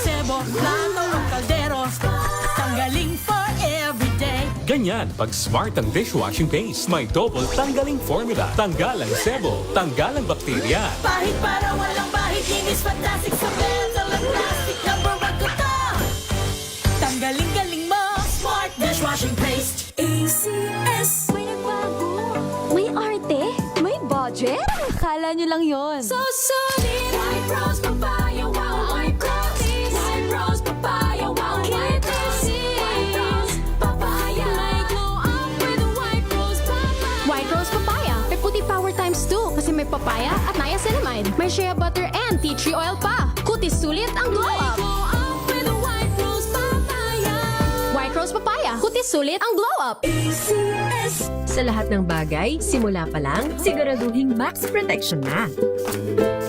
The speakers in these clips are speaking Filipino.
sebo, plato o kaldero. Tanggaling for everyday. Ganyan pag smart ang dishwashing paste. May double tanggaling formula. Tanggal ang sebo, tanggal ang bakterya. Pahit para walang bahid, linis fantastic sa metal at plastic. Number one ko to. Tanggaling-galing mo, smart dishwashing paste. ACS. May nagbago. May arte. May budget. Akala nyo lang yon. So solid. White Rose Papaya, wow, White Rose. White Rose Papaya, wow, White Rose. White Rose Papaya. May glow up with White Rose Papaya. White Rose Papaya. May puti power times 2 kasi may papaya at niacinamide. May shea butter and tea tree oil pa. Kutis sulit ang glow up. Glow up with White Rose Papaya. White Rose Papaya. Kutis sulit ang glow up. ACS. Sa lahat ng bagay, simula pa lang, siguraduhing max protection na.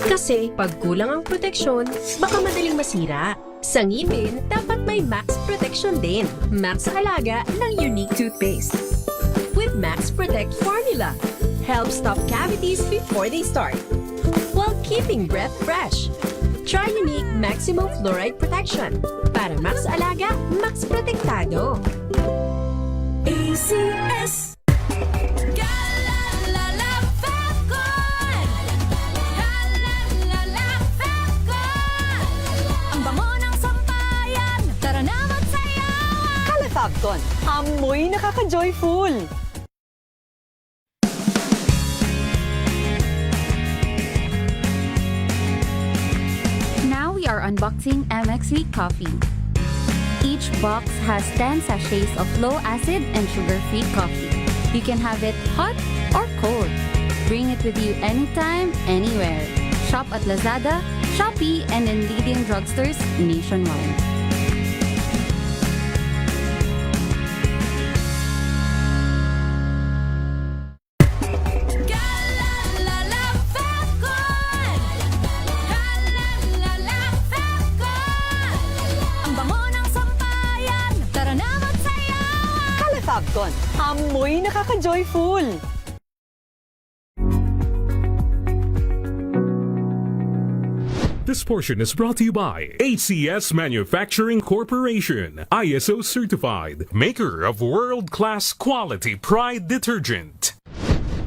Kasi pag kulang ang proteksyon, baka madaling masira. Sa ngipin, dapat may max protection din. Max sa alaga ng Unique Toothpaste. With Max Protect Formula, help stop cavities before they start, while keeping breath fresh. Try Unique Maximum Fluoride Protection. Para max alaga, max protektado. ACS. Calefacton, amoy nakaka-joyful! Now we are unboxing MX Sweet Coffee. Each box has 10 sachets of low-acid and sugar-free coffee. You can have it hot or cold. Bring it with you anytime, anywhere. Shop at Lazada, Shopee, and in leading drugstores nationwide. Calefacton, amoy nakaka-joyful! This portion is brought to you by ACS Manufacturing Corporation, ISO certified, maker of world-class quality Pride detergent.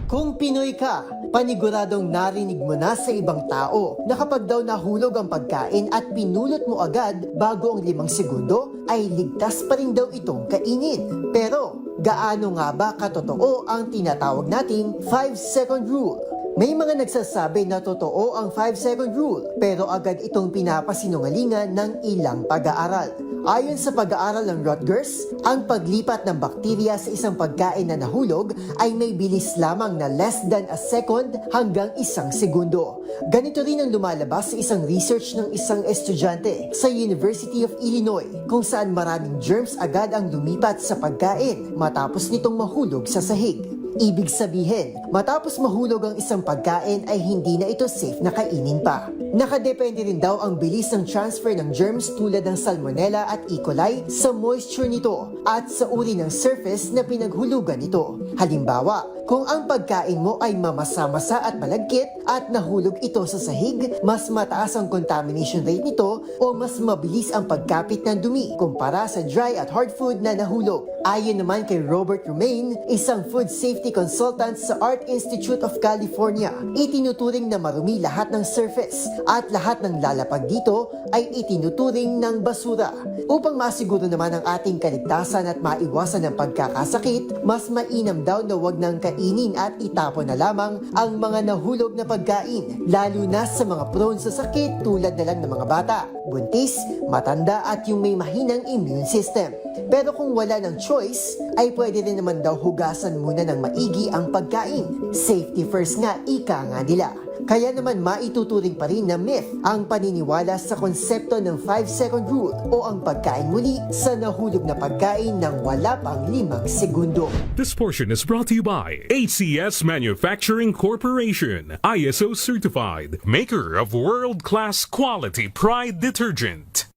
Kung Pinoy ka, paniguradong narinig mo na sa ibang tao na kapag daw nahulog ang pagkain at pinulot mo agad bago ang 5 segundo, ay ligtas pa rin daw itong kainin. Pero, gaano nga ba katotoo ang tinatawag nating 5-second rule? May mga nagsasabi na totoo ang 5-second rule, pero agad itong pinapasinungalingan ng ilang pag-aaral. Ayon sa pag-aaral ng Rutgers, ang paglipat ng bakterya sa isang pagkain na nahulog ay may bilis lamang na less than a second hanggang 1 segundo. Ganito rin ang lumalabas sa isang research ng isang estudyante sa University of Illinois, kung saan maraming germs agad ang lumipat sa pagkain matapos nitong mahulog sa sahig. Ibig sabihin, matapos mahulog ang isang pagkain ay hindi na ito safe na kainin pa. Nakadepende rin daw ang bilis ng transfer ng germs tulad ng Salmonella at E. coli sa moisture nito at sa uri ng surface na pinaghulugan nito. Halimbawa, kung ang pagkain mo ay mamasa-masa at malagkit at nahulog ito sa sahig, mas mataas ang contamination rate nito o mas mabilis ang pagkapit ng dumi kumpara sa dry at hard food na nahulog. Ayon naman kay Robert Romaine, isang food safety consultant sa Art Institute of California, itinuturing na marumi lahat ng surface at lahat ng lalapag dito ay itinuturing ng basura. Upang masiguro naman ang ating kaligtasan at maiwasan ang pagkakasakit, mas mainam daw na wag nang kainin at itapon na lamang ang mga nahulog na pagkain, lalo na sa mga prone sa sakit tulad na lang ng mga bata, buntis, matanda at yung may mahinang immune system. Pero kung wala ng choice, ay pwede rin naman daw hugasan muna ng maigi ang pagkain. Safety first nga, ika nga nila. Kaya naman maituturing pa rin na myth ang paniniwala sa konsepto ng 5-second rule o ang pagkain muli sa nahulog na pagkain ng wala pang 5 segundo. This portion is brought to you by ACS Manufacturing Corporation, ISO certified, maker of world-class quality Pride detergent.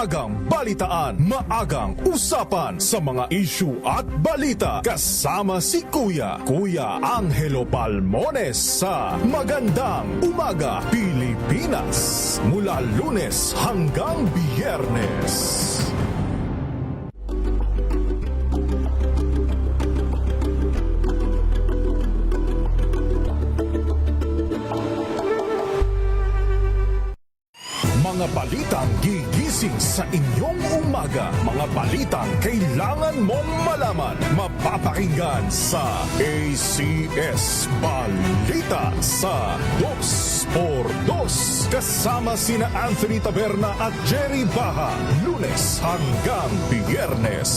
maagang balitaan, maagang usapan sa mga issue at balita. Kasama si Kuya Angelo Palmones sa Magandang Umaga Pilipinas. Mula Lunes hanggang Biyernes. Mga balitang gigising sa inyong umaga. Mga balitang kailangan mong malaman. Mapapakinggan sa ACS Balita sa 2x2. Kasama sina Anthony Taberna at Jerry Baha. Lunes hanggang Biyernes.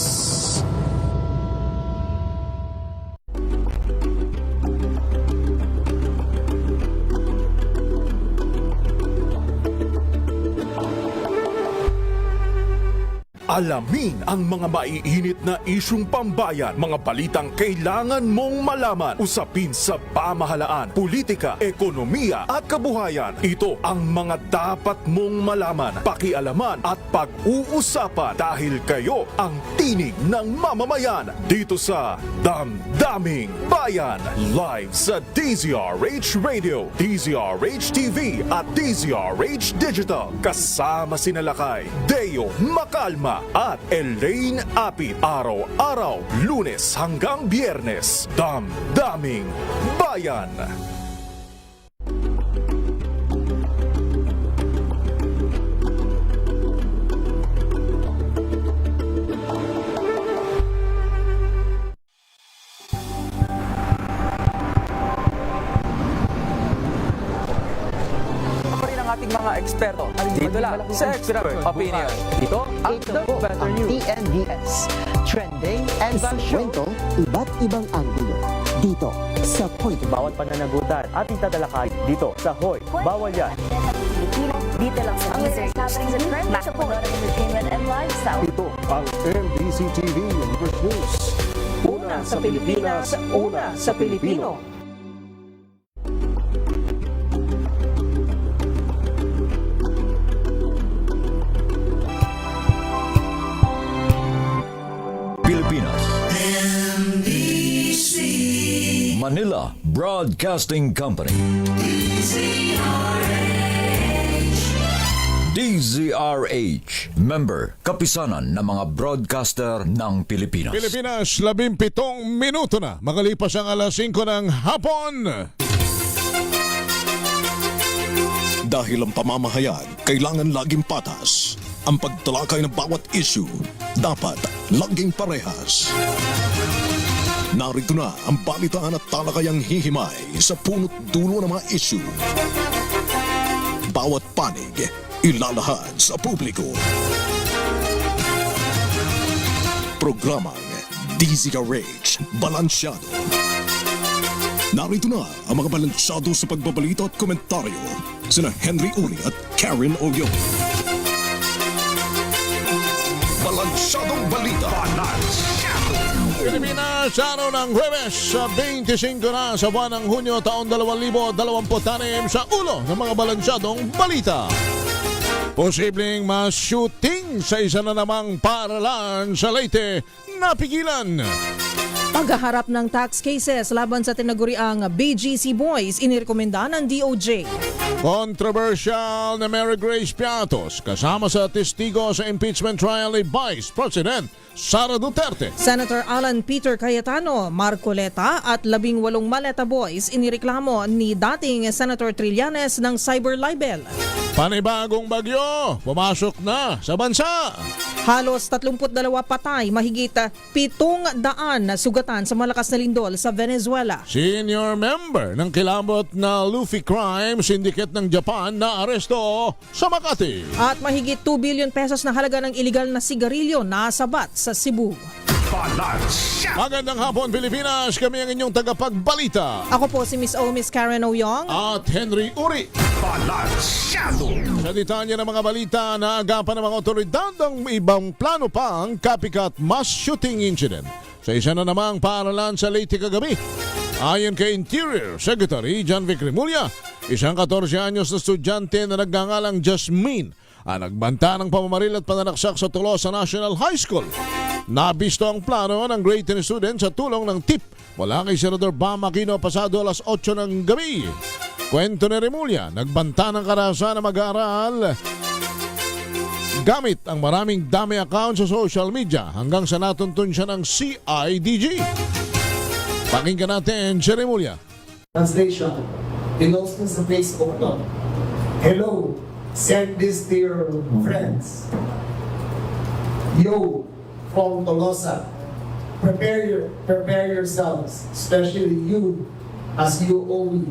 Alamin ang mga maiinit na isyung pambayan, mga balitang kailangan mong malaman, usapin sa pamahalaan, politika, ekonomiya at kabuhayan. Ito ang mga dapat mong malaman, pakialaman at pag-uusapan dahil kayo ang tinig ng mamamayan dito sa Damdaming Bayan. Live sa DZRH Radio, DZRH TV at DZRH Digital. Kasama sina Lakay, Deo Macalma at Elaine Apit. Araw-araw, Lunes hanggang Biyernes. Damdaming Bayan. Ating mga eksperto. Dito lang sa Expert Opinion. Ito ang The Better News. TNVS. Trending and kwento, iba't ibang anggulo. Dito sa Point. Bawat pananagutan ating tatalakay dito sa Hoy. Bawal yan. Dito lang sa Music Happening sa Trend, Macapulot Entertainment and Lifestyle. Ito ang MBC TV Universe News. Una sa Pilipinas, una sa Pilipino. Pilipinas. Manila Broadcasting Company. DZRH. Member, kapisanan ng mga broadcaster ng Pilipinas. Pilipinas, 17 minuto na. Makalipas ang alas 5 ng hapon. Dahil ang pamamahayan kailangan laging patas. Ang pagtalakay ng bawat issue dapat laging parehas. Narito na ang balitaan at talakayang hihimay sa punot dulo ng mga issue. Bawat panig ilalahad sa publiko. Programang DZRH Balansyado. Narito na ang mga balansyado sa pagbabalita at komentaryo sina Henry Uri at Karen Oyo. Balansyadong balita. Pilipinas, araw ng Huwebes, sa 25 na sa buwan ng Hunyo taon 2026 sa ulo ng mga balansyadong balita. Posibleng mas-shooting sa isa na namang paaralan sa Leyte, napigilan. Paghaharap ng tax cases laban sa tinaguriang BGC Boys, inirekomenda ng DOJ. Controversial na Mary Grace Piatos kasama sa testigo sa impeachment trial ni Vice President Sara Duterte. Senator Alan Peter Cayetano, Marcoleta at 18 Maleta Boys inireklamo ni dating Senator Trillanes ng cyber libel. Panibagong bagyo, pumasok na sa bansa. Halos 32 patay, mahigit 700 na sugatan sa malakas na lindol sa Venezuela. Senior member ng kilabot na Luffy Crime Syndicate ng Japan na aresto sa Makati. At mahigit 2 billion pesos na halaga ng iligal na sigarilyo nasabat sa Cebu. Magandang hapon, Pilipinas. Kami ang inyong tagapagbalita. Ako po si Miss Karen Oyong at Henry Uri. Sa detalye ng mga balita, naagapan ng mga otoridad ang ibang plano pa ang copycat mass shooting incident sa isa na namang paaralan sa Leyte kagabi. Ayon kay Interior Secretary John Vic Remulla, isang 14 anyos na estudyante na nagngangalang Jasmine ang nagbanta ng pamamaril at pananaksak sa Tolosa National High School. Nabisto ang plano ng grade 10 students sa tulong ng tip mula kay Senador Bam Aquino pasado alas 8 ng gabi. Kwento ni Remulla, nagbanta ng karahasan na mag-aaral gamit ang maraming dami account sa social media hanggang sa natuntun siya ng CIDG. Pakinggan natin si Remulla. Translation. Pinost na sa Facebook no. Hello, send this to your friends. Yo, from Tolosa, prepare yourselves, especially you, as you only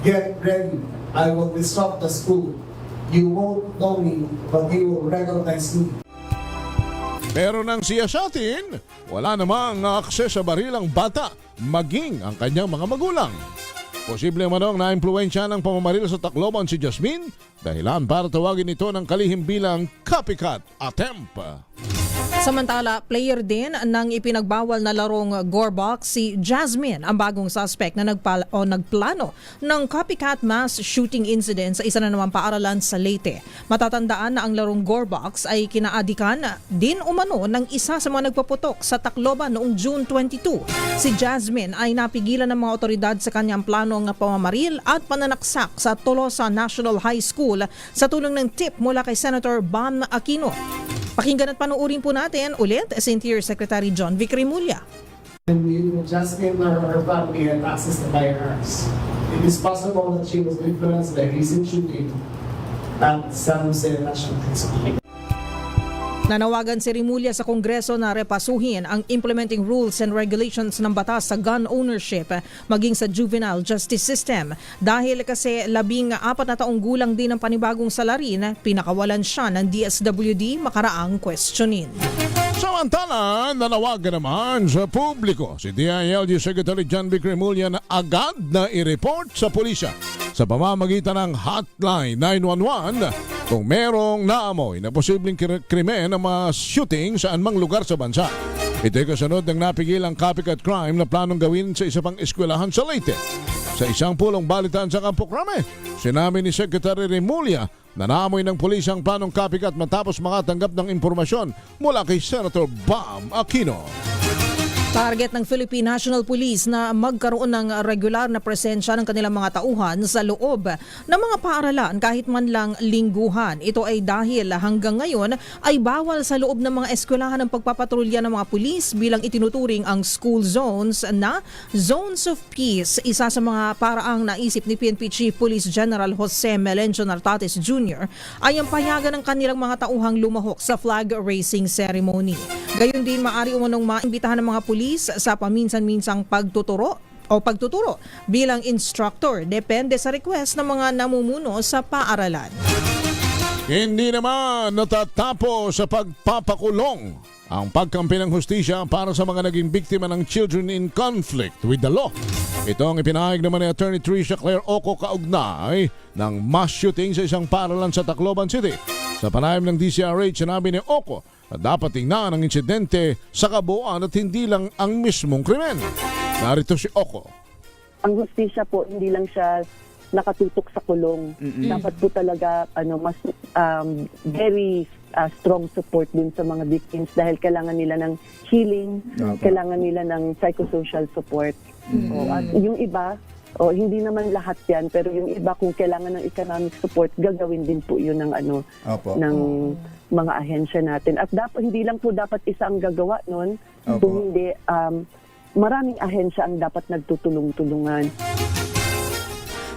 get ready. I will disrupt the school. You won't know me, but you will recognize me. Pero nang siya sa atin, wala namang akses sa baril ang bata, maging ang kanyang mga magulang. Posible manong na-impluensya ng pamamaril sa Tacloban si Jasmine, dahilan para tawagin ito ng kalihim bilang copycat attempt. Samantala, player din ng ipinagbawal na larong Gorebox si Jasmine, ang bagong suspect na nagplano ng copycat mass shooting incident sa isa na namang paaralan sa Leyte. Matatandaan na ang larong Gorebox ay kinaadikan din umano ng isa sa mga nagpaputok sa Tacloban noong June 22. Si Jasmine ay napigilan ng mga otoridad sa kanyang planong pamamaril at pananaksak sa Tolosa National High School sa tulong ng tip mula kay Senator Bam Aquino. Pakinggan at panuurin po natin ulit si Interior Secretary John Vic Remulla. And Jasmine or her family had access to firearms. It is possible that she was influenced by recent shooting at San Jose National High School. Nanawagan si Remulla sa Kongreso na repasuhin ang implementing rules and regulations ng batas sa gun ownership maging sa juvenile justice system. Dahil kasi 14 na taong gulang din ang panibagong salarin, pinakawalan siya ng DSWD makaraang questionin. Samantala, nanawagan naman sa publiko si DILG Secretary John Vic Remulla na agad na i-report sa pulisya sa pamamagitan ng Hotline 911 kung merong naamoy na posibleng krimen na mga shooting sa anumang lugar sa bansa. Ito'y kasunod ng napigilang copycat crime na planong gawin sa isa pang eskwelahan sa Leyte. Sa isang pulong balitaan sa Campo Crame, sinabi ni Secretary Remulla na naamoy ng pulis ang planong copycat matapos makatanggap ng impormasyon mula kay Senator Bam Aquino. Target ng Philippine National Police na magkaroon ng regular na presensya ng kanilang mga tauhan sa loob ng mga paaralan kahit man lang lingguhan. Ito ay dahil hanggang ngayon ay bawal sa loob ng mga eskwelahan ng pagpapatrolya ng mga pulis bilang itinuturing ang school zones na Zones of Peace. Isa sa mga paraang naisip ni PNP Chief Police General Jose Melencio Nartates Jr. ay ang payagan ng kanilang mga tauhang lumahok sa flag raising ceremony. Gayon din maaari umunong maimbitahan ng mga pulis sa paminsan-minsang pagtuturo bilang instructor depende sa request ng mga namumuno sa paaralan. Hindi naman natatapos sa pagpapakulong ang pagkampi ng hustisya para sa mga naging biktima ng children in conflict with the law. Ito ang ipinahayag naman ni Attorney Tricia Claire Oco kaugnay ng mass shooting sa isang paaralan sa Tacloban City. Sa panayam ng DCRH, sinabi ni Oco na dapat tingnan ang insidente sa kabuuan at hindi lang ang mismong krimen. Narito si Oco. Ang hustisya po, hindi lang siya nakatutok sa kulong. Dapat po talaga mas very strong support din sa mga victims dahil kailangan nila ng healing, kailangan nila ng psychosocial support. At yung iba, hindi naman lahat yan, pero yung iba kung kailangan ng economic support, gagawin din po yun ng ng mga ahensya natin. At hindi lang po dapat isa ang gagawa nun, kung hindi maraming ahensya ang dapat nagtutulong-tulungan.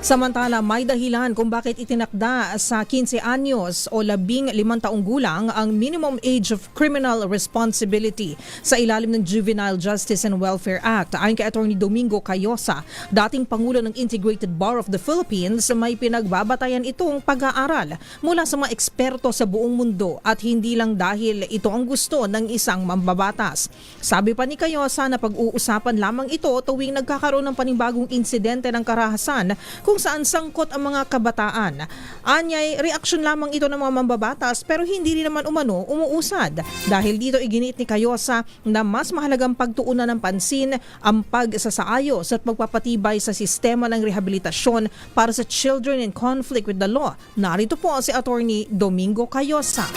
Samantala, may dahilan kung bakit itinakda sa 15 anyos o 15 taong gulang ang minimum age of criminal responsibility sa ilalim ng Juvenile Justice and Welfare Act. Ayon kay Attorney Domingo Cayosa, dating Pangulo ng Integrated Bar of the Philippines, may pinagbabatayan itong pag-aaral mula sa mga eksperto sa buong mundo at hindi lang dahil ito ang gusto ng isang mambabatas. Sabi pa ni Cayosa na pag-uusapan lamang ito tuwing nagkakaroon ng panibagong insidente ng karahasan kung kung saan sangkot ang mga kabataan. Anyay, reaksyon lamang ito ng mga mambabatas pero hindi rin naman umano umuusad. Dahil dito iginit ni Cayosa na mas mahalagang pagtuunan ng pansin ang pagsasaayos at pagpapatibay sa sistema ng rehabilitasyon para sa children in conflict with the law. Narito po si Attorney Domingo Cayosa.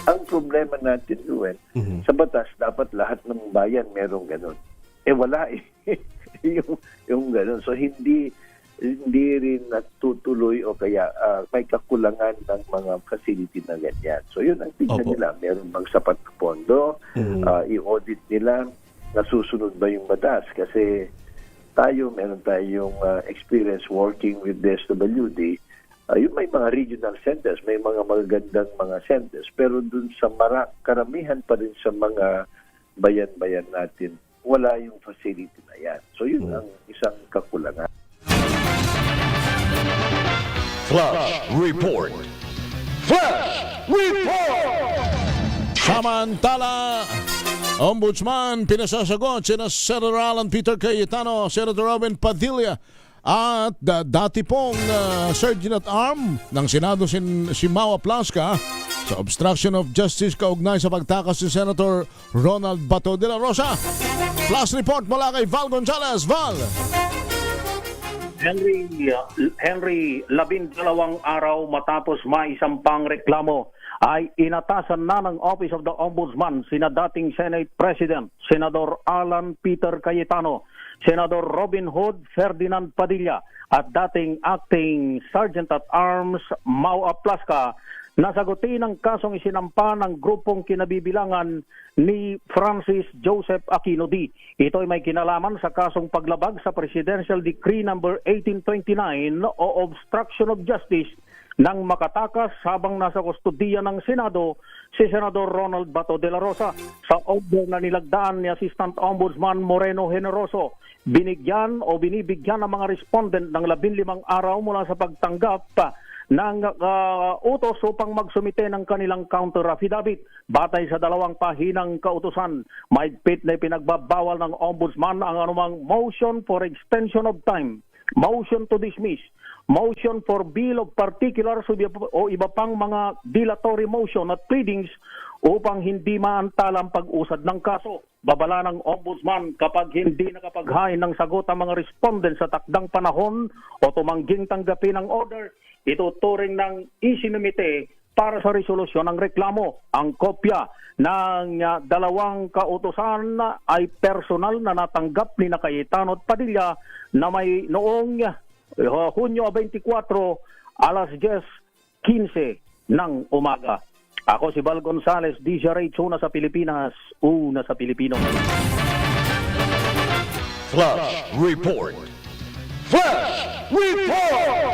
Ang problema natin, Ruel, sa batas, dapat lahat ng bayan merong ganun. Wala eh. yung ganun. So, hindi rin natutuloy o kaya may kakulangan ng mga facility na ganyan. So, yun ang tingnan nila. Meron bang sapat na pondo? I-audit nila, nasusunod ba yung batas? Kasi meron tayong experience working with the SWD. Yung may mga regional centers, may mga magagandang mga centers, pero dun sa karamihan pa rin sa mga bayan-bayan natin, wala yung facility na yan. So yun ang isang kakulangan. Flash Report. Flash Report! Samantala, Ombudsman pinasasagot sina Senator Alan Peter Cayetano, Senator Robin Padilla at dati pong Sergeant at Arm ng Senado si Maua Plasca sa obstruction of justice kaugnay sa pagtakas ni Senator Ronald Bato de la Rosa. Flash report mula kay Val Gonzalez. Val! Henry, 12 araw matapos maisampang reklamo ay inatasan na ng Office of the Ombudsman sina dating Senate President Senador Alan Peter Cayetano, Senador Robin Hood Ferdinand Padilla at dating Acting Sergeant at Arms Maua Plasca na sagutin ang kasong isinampa ng grupong kinabibilangan ni Francis Joseph Aquino D. Ito ay may kinalaman sa kasong paglabag sa Presidential Decree No. 1829 o Obstruction of Justice nang makatakas habang nasa kustudiya ng Senado si Senador Ronald Bato de la Rosa. Sa order na nilagdaan ni Assistant Ombudsman Moreno Generoso, binibigyan ng mga respondent ng 15 araw mula sa pagtanggap ng utos upang magsumite ng kanilang counter affidavit. Batay sa 2 pahinang kautusan, mahigpit na pinagbabawal ng Ombudsman ang anumang motion for extension of time, motion to dismiss, motion for bill of particulars o iba pang mga dilatory motion at pleadings upang hindi maantala ang pag-usad ng kaso. Babala ng Ombudsman kapag hindi nakapaghain ng sagot ang mga respondent sa takdang panahon o tumangging tanggapin ang order, ituturing ng isinumite para sa resolusyon ng reklamo. Ang kopya ng 2 kautusan ay personal na natanggap ni Cayetano at Padilla na may noong Hunyo 24, alas 10:15 ng umaga. Ako si Val Gonzalez, DZRH, una sa Pilipinas, una sa Pilipino. Flash Report. Flash Report!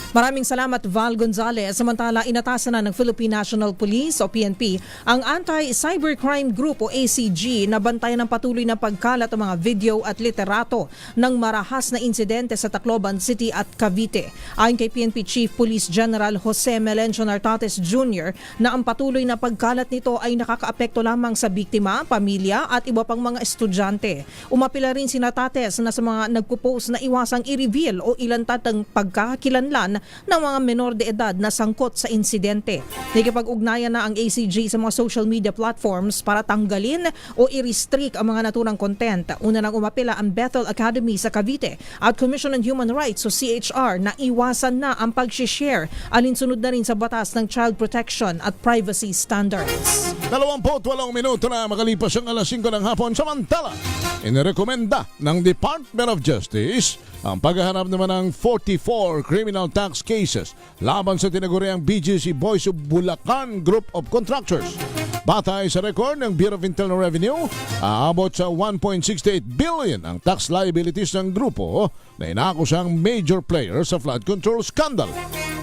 Maraming salamat Val Gonzalez. Samantala, inatasan na ng Philippine National Police o PNP ang Anti-Cybercrime Group o ACG na bantayan ng patuloy na pagkalat ng mga video at literato ng marahas na insidente sa Tacloban City at Cavite. Ayon kay PNP Chief Police General Jose Melencio Nartates Jr. na ang patuloy na pagkalat nito ay nakakaapekto lamang sa biktima, pamilya at iba pang mga estudyante. Umapila rin si Nartates na sa mga nagpo-post na iwasang i-reveal o ilantad ang pagkakakilanlan ng mga menor de edad na sangkot sa insidente. Nakipag-ugnayan na ang ACG sa mga social media platforms para tanggalin o i-restrict ang mga naturang content. Una nang umapila ang Bethel Academy sa Cavite at Commission on Human Rights o CHR na iwasan na ang pag-share alinsunod na rin sa batas ng child protection at privacy standards. 28 minuto na makalipas ang alas 5 ng hapon. Samantala, inirekomenda ng Department of Justice ang paghahanap naman ng 44 criminal tax cases laban sa tinaguriang BGC Boys of Bulacan Group of Contractors. Batay sa record ng Bureau of Internal Revenue, aabot sa 1.68 billion ang tax liabilities ng grupo na inakusang major player sa flood control scandal.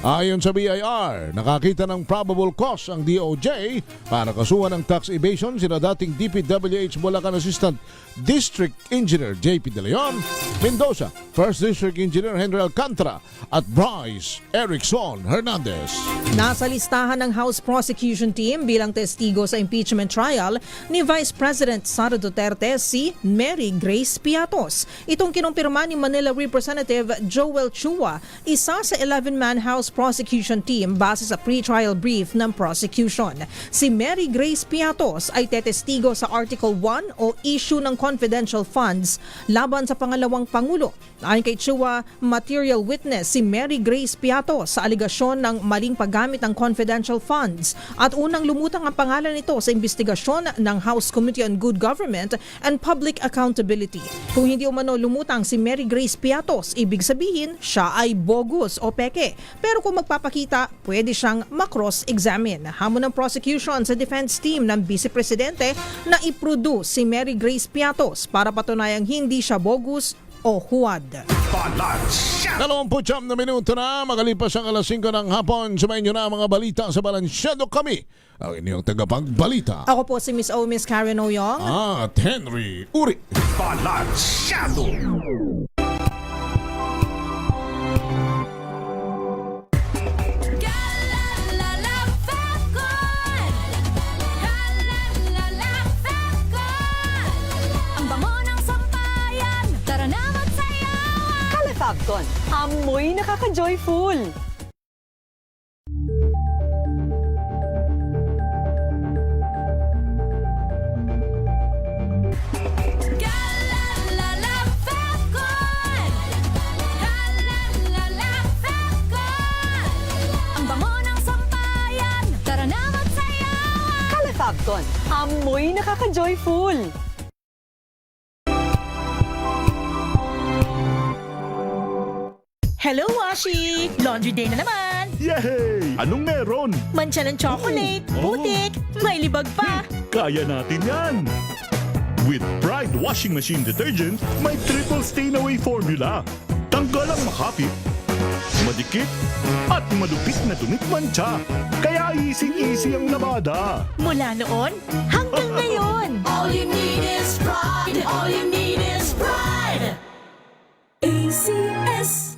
Ayon sa BIR, nakakita ng probable cause ang DOJ para kasuhan ng tax evasion sina dating DPWH Bulacan Assistant District Engineer JP De Leon, Mendoza, First District Engineer Henry Alcantara at Bryce Erickson Hernandez. Nasa listahan ng House Prosecution Team bilang testigo sa impeachment trial ni Vice President Sara Duterte si Mary Grace Piatos. Itong kinumpirma ni Manila Representative Joel Chua, isa sa 11-man House Prosecution Team base sa pre-trial brief ng prosecution. Si Mary Grace Piatos ay tetestigo sa Article 1 o issue ng confidential funds laban sa pangalawang Pangulo. Ayon kay Chua, material witness si Mary Grace Piatos sa aligasyon ng maling paggamit ng confidential funds at unang lumutang ang pangalan nito sa investigasyon ng House Committee on Good Government and Public Accountability. Kung hindi umano lumutang si Mary Grace Piatos, ibig sabihin siya ay bogus o peke. Pero kung magpapakita, pwede siyang makross-examine. Hamon ng prosecution sa defense team ng Vice Presidente na i-produce si Mary Grace Piatos para patunayang hindi siya bogus o huwad. 29 na minuto na makalipas ang alas 5 ng hapon. Sumayin nyo na ang mga balita sa Balansyado Kami, ang inyong tagapagbalita. Ako po si Miss O, Miss Karen Oyong. At Henry Uri. Balansyado. Fabcon, amoy nakaka-joyful. Ang bango ng sampayan, tara na magsayawan. Fabcon, amoy nakaka-joyful. Hello, Washi! Laundry day na naman! Yay! Anong meron? Mancha ng chocolate, putik, may libag pa! Kaya natin yan! With Pride Washing Machine Detergent, may triple stain-away formula. Tanggal ang makapit, madikit, at malupit na dumit mancha. Kaya easy-easy ang labada. Mula noon hanggang ngayon! All you need is pride! All you need is pride! ACS!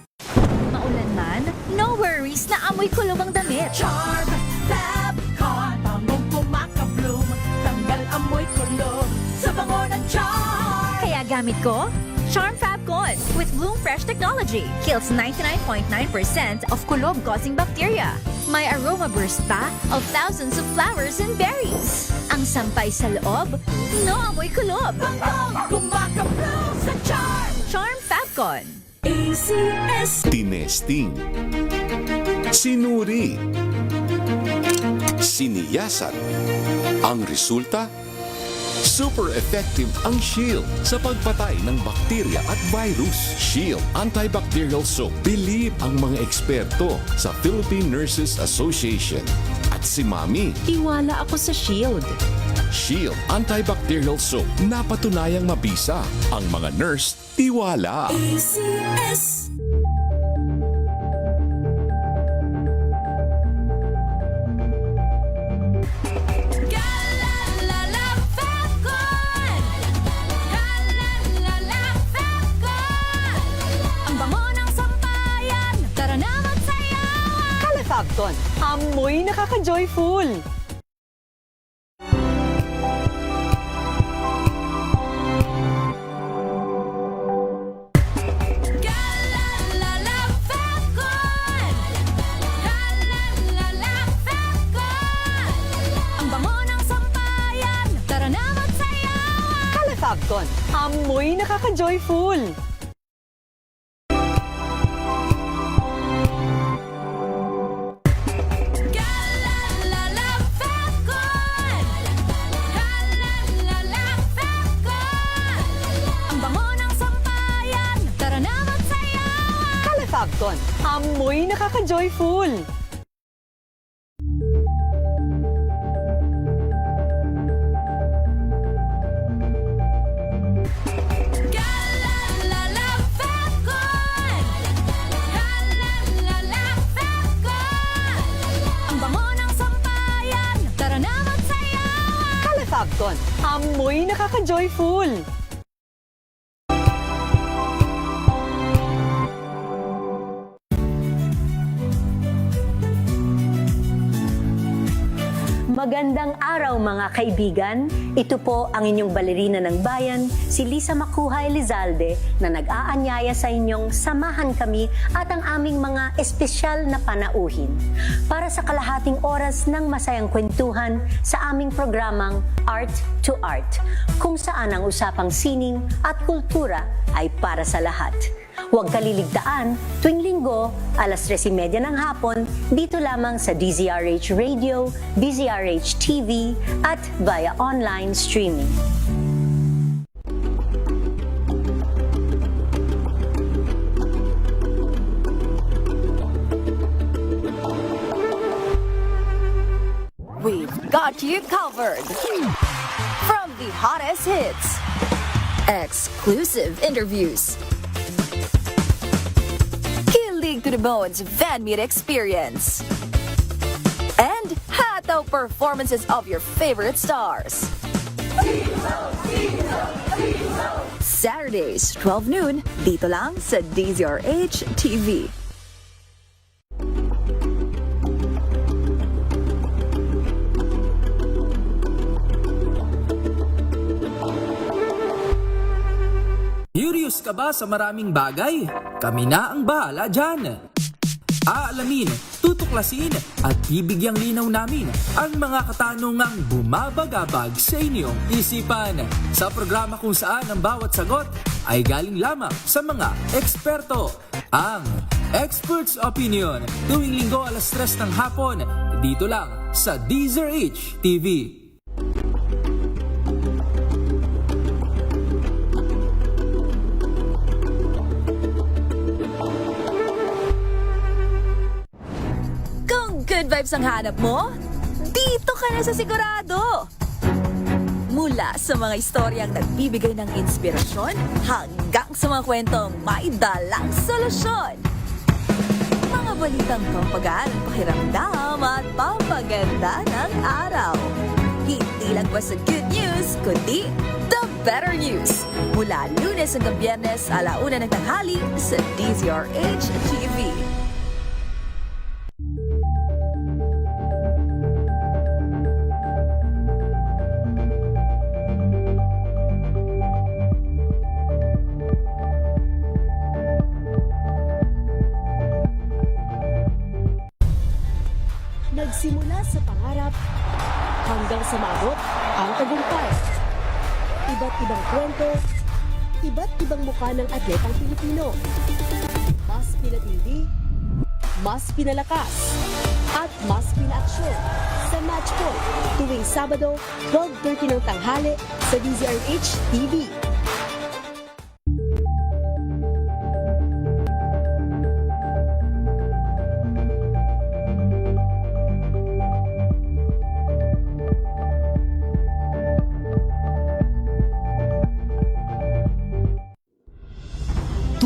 Maulan man, no worries na amoy kulog ang damit. Charm Fabcon, bangong kumakabloom, tanggal amoy kulog sa bango ng Charm. Kaya gamit ko, Charm Fabcon with Bloom Fresh technology. Kills 99.9% of kulog-causing bacteria. May aroma burst pa of thousands of flowers and berries. Ang sampay sa loob, no amoy kulog. Bangong kumakabloom sa Charm. Charm Fabcon. ACS. Tinesting, sinuri, siniyasan. Ang resulta? Super effective ang Shield sa pagpatay ng bakterya at virus. Shield Antibacterial Soap. Believe ang mga eksperto sa Philippine Nurses Association. At si Mami. Tiwala ako sa Shield. Shield Antibacterial Soap. Napatunayang mabisa. Ang mga nurse, tiwala. ACS. Fabcon, amoy nakaka-joyful. Ang bango ng sampayan, tara na magsayawan. Fabcon, amoy nakaka-joyful. Fabcon, amoy nakaka-joyful. Amoy nakaka-joyful! Magandang araw mga kaibigan. Ito po ang inyong balerina ng bayan, si Lisa Macuja Elizalde, na nag-aanyaya sa inyong samahan kami at ang aming mga espesyal na panauhin para sa kalahating oras ng masayang kwentuhan sa aming programang Art to Art, kung saan ang usapang sining at kultura ay para sa lahat. Huwag kaliligtaan, tuwing linggo, alas 3:30 ng hapon, dito lamang sa DZRH Radio, DZRH TV, at via online streaming. We've got you covered. From the hottest hits, exclusive interviews, kilig to the bones fan meet experience, and hataw performances of your favorite stars. Saturdays, 12 noon, dito lang sa DZRH TV. Curious ka ba sa maraming bagay? Kami na ang bahala dyan. Aalamin, tutuklasin at bibigyang linaw namin ang mga katanungang bumabagabag sa inyong isipan. Sa programa kung saan ang bawat sagot ay galing lamang sa mga eksperto. Ang Expert's Opinion, tuwing linggo alas 3 ng hapon, dito lang sa DZRH TV. Good vibes ang hanap mo? Dito ka na sa sigurado! Mula sa mga istoryang nagbibigay ng inspirasyon hanggang sa mga kwentong may dalang solusyon. Mga balitang pampagaan ang pakiramdam at pampaganda ng araw. Hindi lang basta good news, kundi the better news. Mula Lunes hanggang Biyernes, 1:00 ng tanghali sa DZRH TV. Nagsimula sa pangarap hanggang sa maabot ang tagumpay. Iba't ibang kwento, iba't ibang mukha ng atletang Pilipino. Mas pinatindi, mas pinalakas, at mas pinaaksyon sa Match Point tuwing Sabado, 12:30 ng tanghali sa DZRH TV.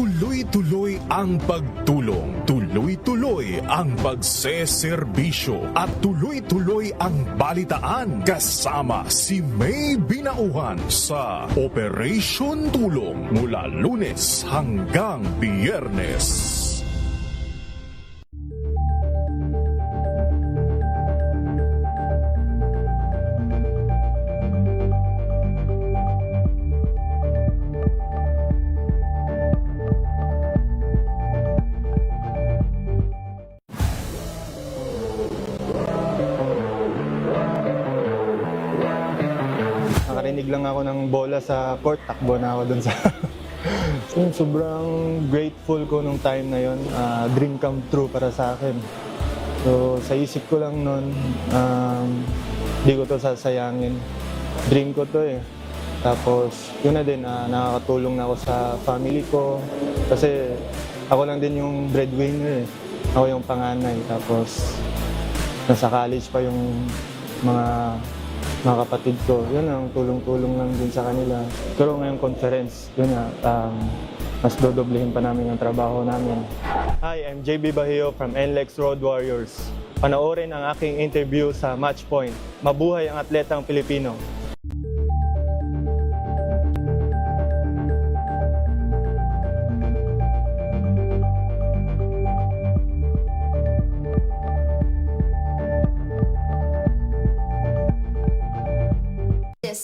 Tuloy-tuloy ang pagtulong, tuloy-tuloy ang pagseserbisyo, at tuloy-tuloy ang balitaan kasama si May Binauhan sa Operation Tulong mula Lunes hanggang Biyernes. Nakarinig lang ako ng bola sa court, takbo na ako dun sa... Sobrang grateful ko nung time na yon. Dream come true para sa akin. So sa isip ko lang nun, di ko to sasayangin. Dream ko to eh. Tapos yun na din, nakakatulong na ako sa family ko. Kasi ako lang din yung breadwinner eh. Ako yung panganay. Tapos nasa college pa yung mga kapatid ko. Yun ang tulong-tulong lang din sa kanila. Pero ngayong conference, yun mas dodoblehin pa namin ang trabaho namin. Hi, I'm JB Bahio from NLEX Road Warriors. Panoorin ang aking interview sa Match Point. Mabuhay ang atletang Pilipino.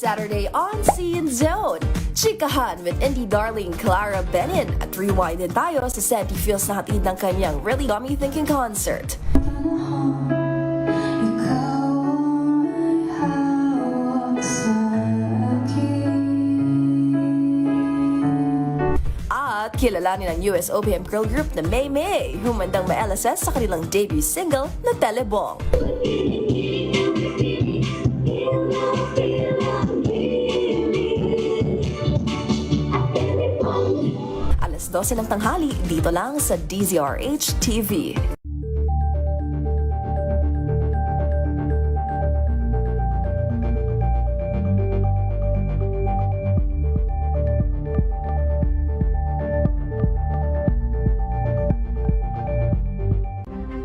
Saturday on Scene Zone. Chikahan with indie darling Clara Benin at rewind din tayo sa Senti Feels na hatid ng kanyang Really Got Me Thinking concert. At kilalanin ng US OPM girl group na May May, humandang ma-LSS sa kanilang debut single na Telebong. Alas 12 ng tanghali, dito lang sa DZRH TV.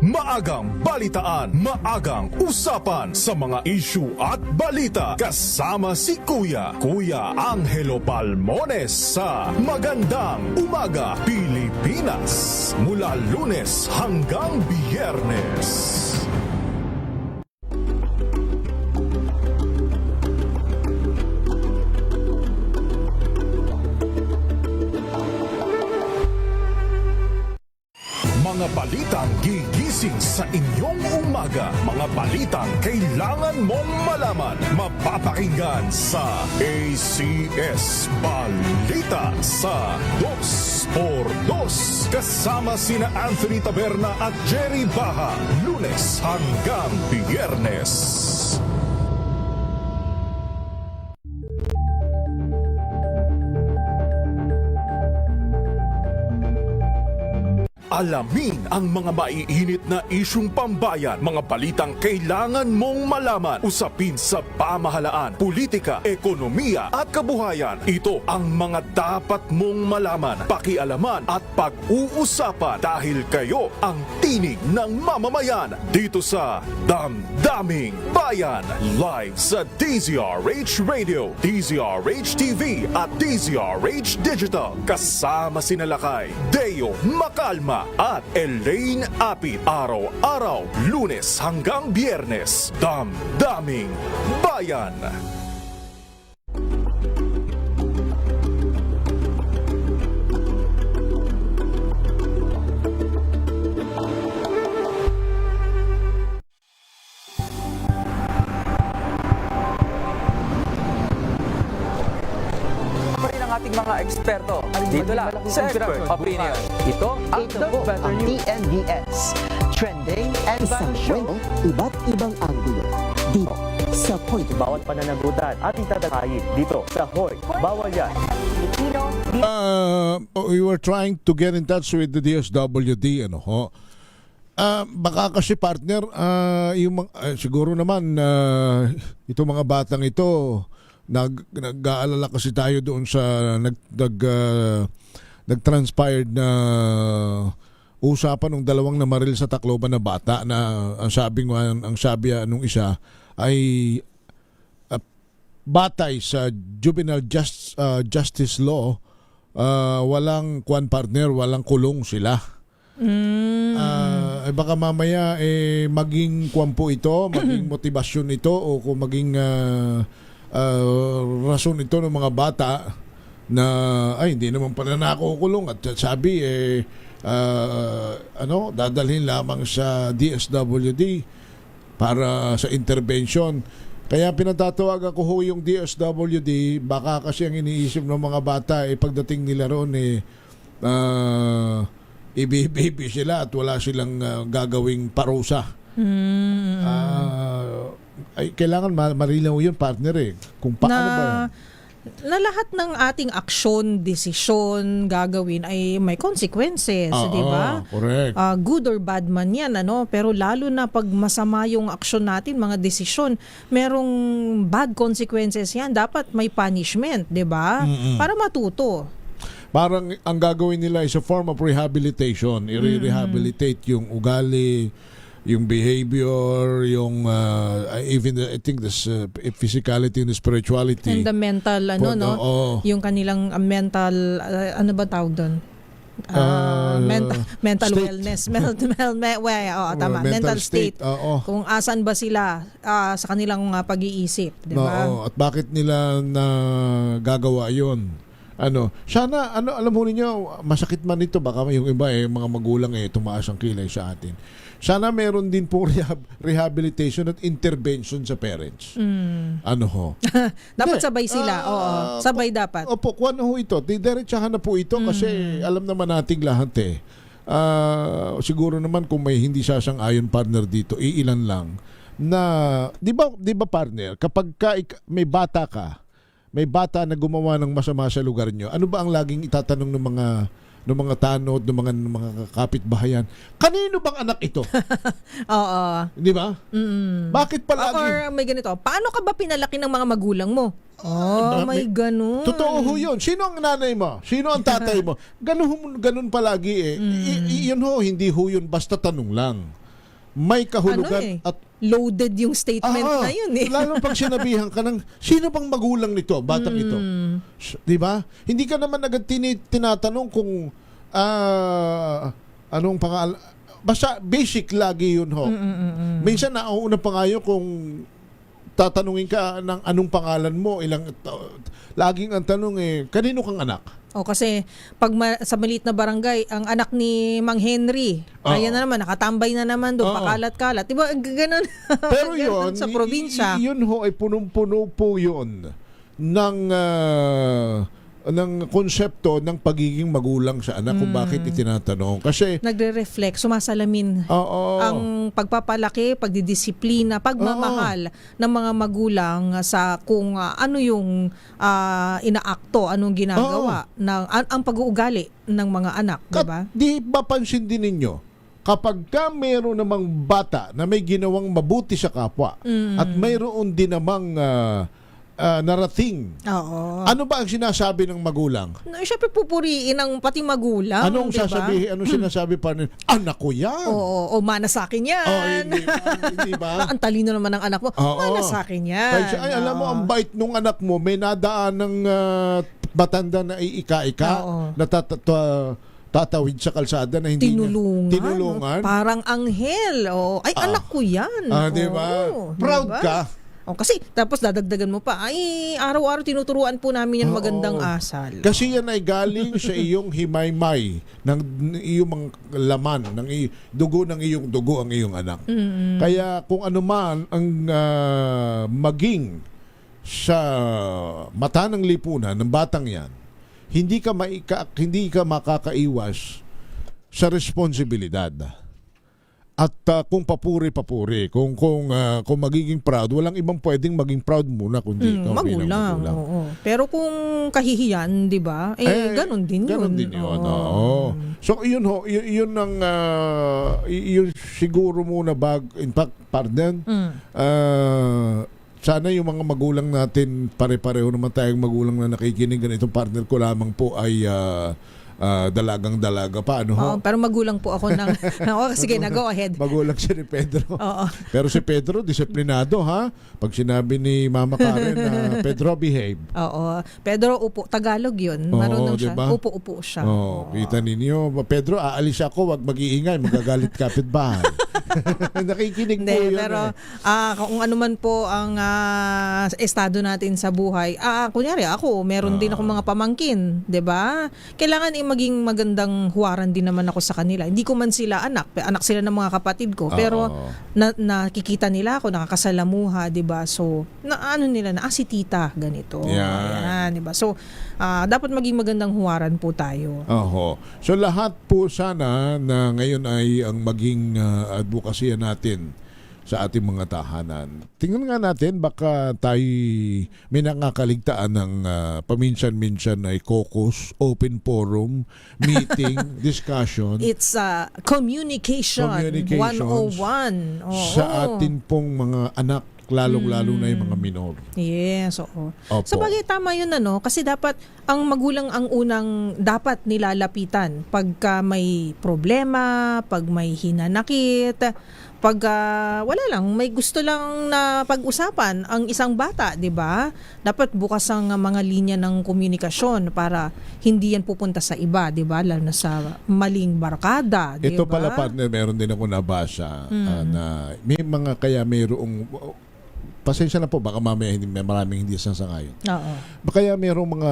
Maagang balitaan, maagang usapan sa mga issue at balita. Kasama si Kuya Angelo Palmones sa Magandang Umaga Pilipinas. Mula Lunes hanggang Biyernes. Mga balitang gigising sa inyong umaga. Mga balitang kailangan mong malaman. Mapapakinggan sa ACS Balita sa 2x2. Kasama sina Anthony Taberna at Jerry Baha. Lunes hanggang Biyernes. Alamin ang mga maiinit na isyung pambayan, mga balitang kailangan mong malaman, usapin sa pamahalaan, politika, ekonomiya at kabuhayan. Ito ang mga dapat mong malaman, pakialaman at pag-uusapan dahil kayo ang tinig ng mamamayan dito sa Damdaming Bayan. Live sa DZRH Radio, DZRH TV at DZRH Digital. Kasama sina Lakay, Deo Macalma at Elaine Apit. Araw-araw, Lunes hanggang Biyernes. Damdaming Bayan. Ating mga eksperto. Dito lang sa Expert Opinion. Ito ang TNVS. Trending and value show. Iba't ibang anggulo. Dito sa Point. Bawat pananagutan ating tatalakayin dito sa Hoy. Bawal yan. We were trying to get in touch with the DSWD. Baka kasi partner, siguro naman itong mga batang ito, nag-aalala kasi tayo doon sa nag-transpired na usapan ng dalawang namaril sa Tacloban na bata na ang sabi nung isa ay batay sa juvenile justice law, walang partner, walang kulong sila. Baka mamaya maging kwampo ito, maging motivasyon ito o kung maging rason ito ng mga bata na hindi naman pala nakukulong at sabi dadalhin lamang sa DSWD para sa intervention. Kaya pinatatawagan ko ho yung DSWD, baka kasi ang iniisip ng mga bata pagdating nila roon i-baby sila at wala silang gagawing parusa. Ay kailangan marilaw yun, partner, kung paano ba yan? Na lahat ng ating aksyon, desisyon, gagawin ay may consequences, di ba? Correct. Good or bad man yan, pero lalo na pag masama yung aksyon natin, mga desisyon, merong bad consequences yan. Dapat may punishment, di ba? Para matuto. Parang ang gagawin nila is a form of rehabilitation. I-rehabilitate yung ugali, yung behavior, yung even I think this physicality and the spirituality and the mental yung kanilang mental ano ba tawag doon? mental state. wellness, tama, mental state. Oo. Kung asan ba sila sa kanilang pag-iisip, di ba? Oo, at bakit nila na gagawa 'yon? Sana alam mo niyo, masakit man ito, baka yung iba mga magulang tumaas ang kilay sa atin. Sana meron din po rehabilitation at intervention sa parents. Dapat sabay sila. Oo, sabay dapat. Opo, kung ano ho ito, diretsahan na po ito kasi alam naman nating lahat siguro naman kung may hindi sasang-ayon partner dito, iilan lang na, di ba partner, kapag may bata na gumawa ng masama sa lugar nyo, ano ba ang laging itatanong ng mga tanod, ng mga kapitbahayan? Kanino bang anak ito? Oo. Di ba? Bakit palagi? Or may ganito, paano ka ba pinalaki ng mga magulang mo? May ganun. Totoo ho yun. Sino ang nanay mo? Sino ang tatay mo? Ganun palagi Yun ho, hindi ho yun, basta tanong lang. May kahulugan at loaded yung statement na yun Lalo pag sinabihan ka ng sino bang magulang nito, batang ito. 'Di ba? Hindi ka naman agad tinatanong kung anong pangalan. Basta basic lagi yun ho. Minsan nauuna pa nga yun kung tatanungin ka ng anong pangalan mo, laging ang tanong kanino kang anak? Kasi pag sa maliit na barangay, ang anak ni Mang Henry, ayan na naman, nakatambay na naman doon, pakalat-kalat. Diba, ganun. Pero yun, sa probinsya. Yun ho ay punong-puno po yun ng konsepto ng pagiging magulang sa anak kung bakit itinatanong. Kasi nagre-reflect, sumasalamin ang pagpapalaki, pagdidisiplina, pagmamahal ng mga magulang sa kung ano yung inaakto, anong ginagawa, ang pag-uugali ng mga anak, di ba? Di ba pansin din ninyo, kapag meron namang bata na may ginawang mabuti sa kapwa at mayroon din namang narating. Ano ba ang sinasabi ng magulang? Siyempre pupuriin ang pati magulang. Anong sasabihin? Anong sinasabi pa rin? Anak ko yan. O mana sa akin yan. Hindi ba? Ang talino naman ng anak mo. Mana sa akin yan. Ay, alam mo, ang bait nung anak mo, may nadaan ng matanda na iika-ika na tatawid sa kalsada na hindi tinulungan. Parang anghel. Ay, anak ko yan. Di ba? Proud ka. Kasi tapos dadagdagan mo pa, ay araw-araw tinuturuan po namin yan magandang asal. Kasi yan ay galing sa iyong himaymay ng iyong mga laman, ng dugo ng iyong dugo ang iyong anak. Kaya kung ano man ang maging sa mata ng lipunan ng batang yan, hindi ka makakaiwas sa responsibilidad. At kung papuri-papuri, kung magiging proud, walang ibang pwedeng maging proud muna kundi ikaw magulang. Pero kung kahihiyan, 'di ba? Ganun din 'yun. Ganun din 'yun. So yun ho, yun ang yun siguro muna in fact, pardon. Sana yung mga magulang natin, pare-pareho naman tayong magulang na nakikinig, ganitong partner ko lamang po ay dalagang-dalaga pa, pero magulang po ako ng sige na, go ahead. Magulang siya ni Pedro. Pero si Pedro, disiplinado, ha? Pag sinabi ni Mama Karen na Pedro, behave. Pedro, upo. Tagalog yun. Marunong siya. Diba? Upo siya. Kita ninyo. Pedro, aalis ako, wag mag-iingay, magagalit kapitbahay. Nakikinig po yun. Pero kung ano man po ang estado natin sa buhay, kunyari ako, meron din ako mga pamangkin, 'di ba? Kailangan maging magandang huwaran din naman ako sa kanila. Hindi ko man sila anak sila ng mga kapatid ko, pero nakikita nila ako, nakakasalamuha, 'di ba? So, ano nila na si tita ganito. Ayan, 'di ba? So, dapat maging magandang huwaran po tayo. So lahat po sana na ngayon ay ang maging advokasya natin sa ating mga tahanan. Tingnan nga natin, baka tayo may nakakaligtaan ng paminsan-minsan ay caucus, open forum, meeting, discussion. It's communication 101. Sa atin pong mga anak, lalong-lalo na yung mga minor. Yes, Sa bagay, tama yun, kasi dapat ang magulang ang unang dapat nilalapitan pagka may problema, pag may hinanakit, pag wala lang, may gusto lang na pag-usapan ang isang bata, 'di ba? Dapat bukas ang mga linya ng komunikasyon para hindi yan pupunta sa iba, 'di ba? Lalo na sa maling barkada, 'di ba? Ito pala, partner, meron din ako nabasa na may mga kaya mayroong, pasensya na po, baka mamaya maraming hindi sasangayon. Oo. Kaya mayroong mga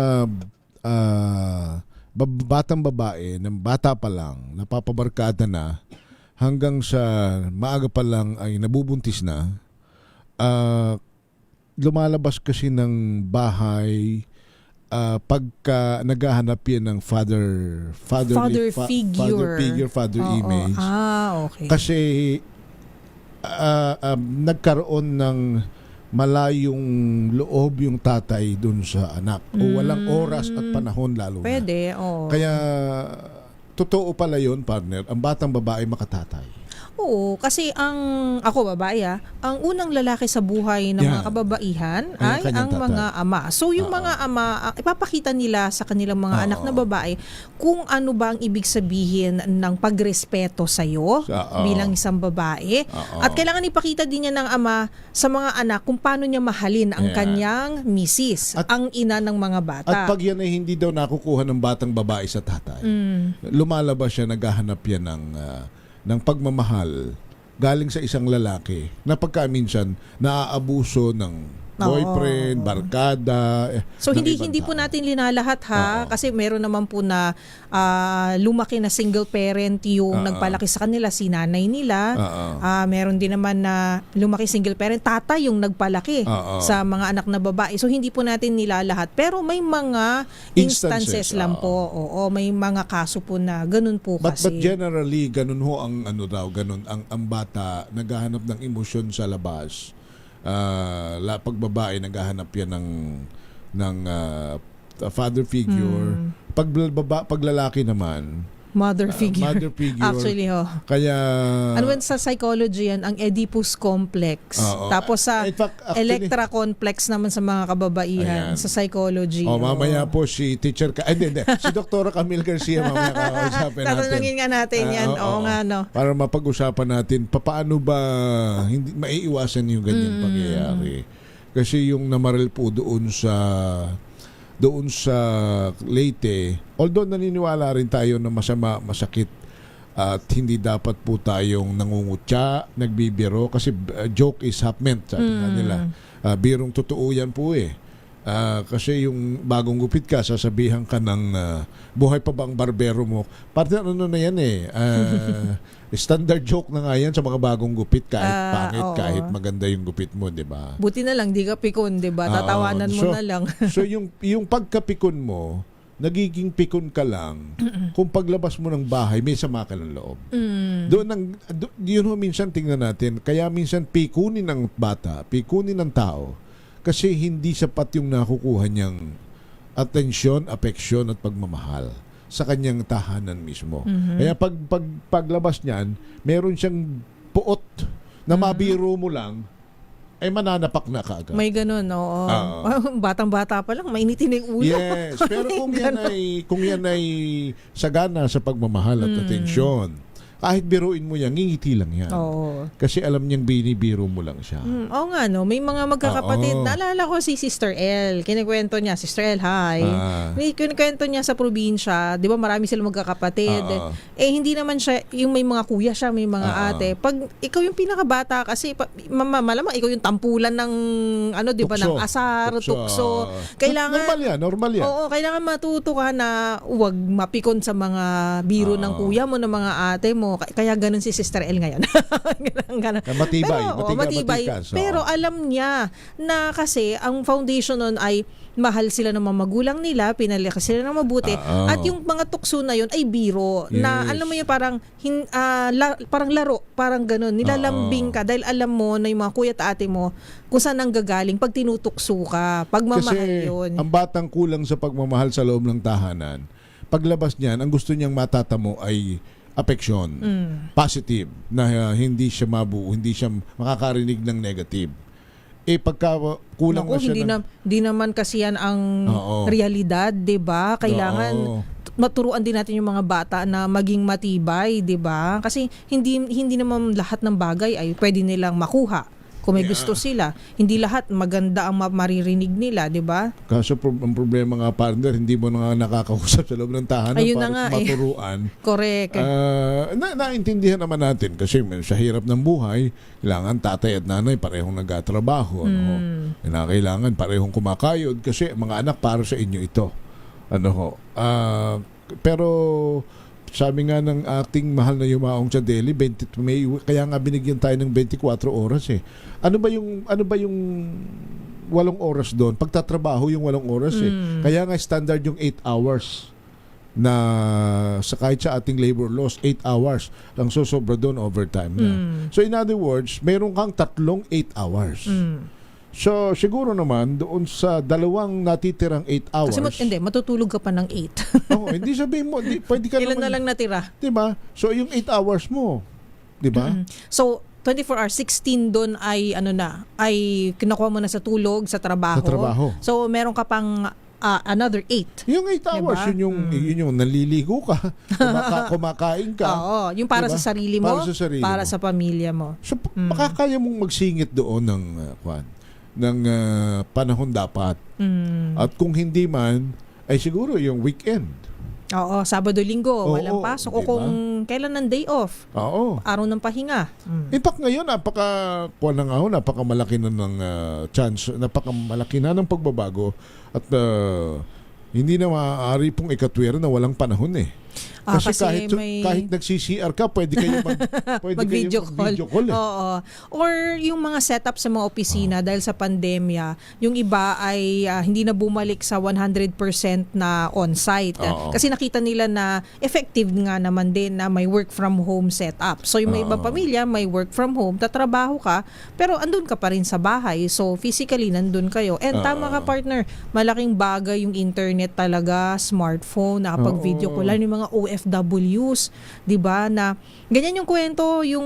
batang babae ng bata pa lang, napapabarkada na, hanggang sa maaga pa lang ay nabubuntis na. Lumalabas kasi ng bahay pagka naghahanap yan ng father image. Okay. Kasi nagkaroon ng malayong loob yung tatay dun sa anak. O walang oras at panahon lalo Pwede, na. Kaya totoo pala yun, partner, ang batang babae makatatay. Oo, kasi ako babae ang unang lalaki sa buhay ng mga kababaihan ay ang mga ama. So yung mga ama, ipapakita nila sa kanilang mga anak na babae kung ano ba ang ibig sabihin ng pagrespeto sa iyo bilang isang babae. At kailangan ipakita din niya ng ama sa mga anak kung paano niya mahalin ang kanyang misis, ang ina ng mga bata. At pag yan ay hindi daw nakukuha ng batang babae sa tatay, lumalabas siya, naghahanap yan ng pagmamahal galing sa isang lalaki na pagka minsan naaabuso ng boyfriend, barkada. So hindi po natin linalahat kasi meron naman po na lumaki na single parent yung nagpalaki sa kanila, si nanay nila. Meron din naman na lumaki single parent, tatay yung nagpalaki sa mga anak na babae. So hindi po natin nilalahat. Pero may mga instances lang po. Oo, may mga kaso po na ganun po kasi. But generally, ganun ho ang ganun ang bata naghahanap ng emosyon sa labas. Pag babae naghahanap yan ng father figure. Pag lalaki naman, mother figure. Actually, Kaya ano sa psychology yan, ang Oedipus complex. Tapos sa Electra complex naman sa mga kababaihan sa psychology. Mamaya po si teacher si Dr. Camille Garcia mamaya kakausapin natin. Tatanungin nga natin yan. Para mapag-usapan natin paano ba hindi maiiwasan yung ganyan pangyayari. Kasi yung namaril po doon sa Leyte, although naniniwala rin tayo na masakit at hindi dapat po tayong nangungutya, nagbibiro, kasi joke is half meant, sabi nila. Birong totoo yan po kasi yung bagong gupit ka, sasabihan ka ng buhay pa ba ang barbero mo? Parte ano na yan standard joke na nga yan sa mga bagong gupit, kahit pangit, kahit maganda yung gupit mo, di ba? Buti na lang, di ka pikon, di ba? Tatawanan mo na lang. So yung pagkapikon mo, nagiging pikon ka lang kung paglabas mo ng bahay, may sama ka ng loob. Yun ho minsan tingnan natin, kaya minsan pikunin ng bata, pikunin ng tao, kasi hindi sapat yung nakukuha niyang atensyon, apeksyon at pagmamahal sa kanyang tahanan mismo. Kaya paglabas niyan, meron siyang puot na mabiro mo lang, ay mananapak na kaagad. May ganun, oo. Batang-bata pa lang, mainitin na yung ulo. Yes, pero kung yan ay sagana sa pagmamahal at atensyon, kahit biruin mo yan, ngingiti lang yan. Kasi alam niyang binibiro mo lang siya. Oo nga, no? May mga magkakapatid. Naalala ko si Sister El. Kinikwento niya, Sister El, hi. Kinikwento niya sa probinsya, di ba marami silang magkakapatid. Hindi naman siya, yung may mga kuya siya, may mga ate. Pag ikaw yung pinakabata, kasi malamang ikaw yung tampulan ng, di ba, ng asar, tukso. Kailangan, normal yan. Oo, kailangan matuto ka na huwag mapikon sa mga biro ng kuya mo, ng mga ate mo. Kaya ganun si Sister El ngayon. Matibay. Pero alam niya na kasi ang foundation nun ay mahal sila ng mga magulang nila, pinalaki sila ng mabuti, at yung mga tukso na yun ay biro. Na alam mo yun, parang laro, parang ganun. Nilalambing ka dahil alam mo na yung mga kuya at ate mo kung saan ang gagaling pag tinutukso ka. Pagmamahal yun. Ang batang kulang sa pagmamahal sa loob ng tahanan, paglabas niyan, ang gusto niyang matatamo ay apeksyon, positive, na hindi siya hindi siya makakarinig ng negative. Pagka kulang na siya hindi naman kasi yan ang realidad, 'di ba? Kailangan maturuan din natin yung mga bata na maging matibay, 'di ba? Kasi hindi naman lahat ng bagay ay pwede nilang makuha. Kung may gusto sila, hindi lahat maganda ang maririnig nila, 'di ba? Kaso ang problema nga, partner, hindi mo na nga nakakausap sa loob ng tahanan Ayun para na nga, maturuan. Correct. Naintindihan naman natin kasi sa hirap ng buhay, kailangan tatay at nanay parehong nagtatrabaho. Kailangan parehong kumakayod kasi mga anak para sa inyo ito. Pero sabi nga ng ating mahal na yumaong sa Delhi, kaya nga binigyan tayo ng 24 oras eh. Ano ba yung 8 oras doon? Pagtatrabaho yung 8 oras eh. Kaya nga standard yung 8 hours na kahit sa ating labor laws, 8 hours. Ang susobra doon, overtime na. So in other words, meron kang 3 8 hours. So, siguro naman, doon sa 2 natitirang 8 hours. Kasi matutulog ka pa ng 8. Oo, hindi sabihin mo, pwede ka Kailan naman. na lang natira? Diba? So, yung 8 hours mo, diba? So, 24 hours, 16 doon ay ay kinukuha mo na sa tulog, sa trabaho. Sa trabaho. So, meron ka pang another 8. Yung 8 hours, yun yung naliligo ka, kumakain ka. Oo, yung para diba? sa sarili mo, para sa sarili mo. sa pamilya mo. So, makakaya mong magsingit doon ng panahon dapat. At kung hindi man, ay siguro yung weekend. Oo, Sabado-Linggo, walang pasok. O diba? kung kailan ng day off. Oo. Araw ng pahinga. In fact, ngayon, napakamalaki na ng chance, napakamalaki na ng pagbabago at hindi na maaari pong ikatwira na walang panahon eh. Kasi kahit nag-CCR ka, pwede kayo mag-video call. Oo. Or yung mga setup sa mga opisina dahil sa pandemya, yung iba ay hindi na bumalik sa 100% na on-site. Kasi nakita nila na effective nga naman din na may work from home setup. So yung may ibang pamilya, may work from home, tatrabaho ka, pero andun ka pa rin sa bahay. So physically, nandun kayo. And tama ka, partner, malaking bagay yung internet talaga, smartphone, nakapag-video call, yung mga OFWs, 'di ba? Na ganyan yung kwento, yung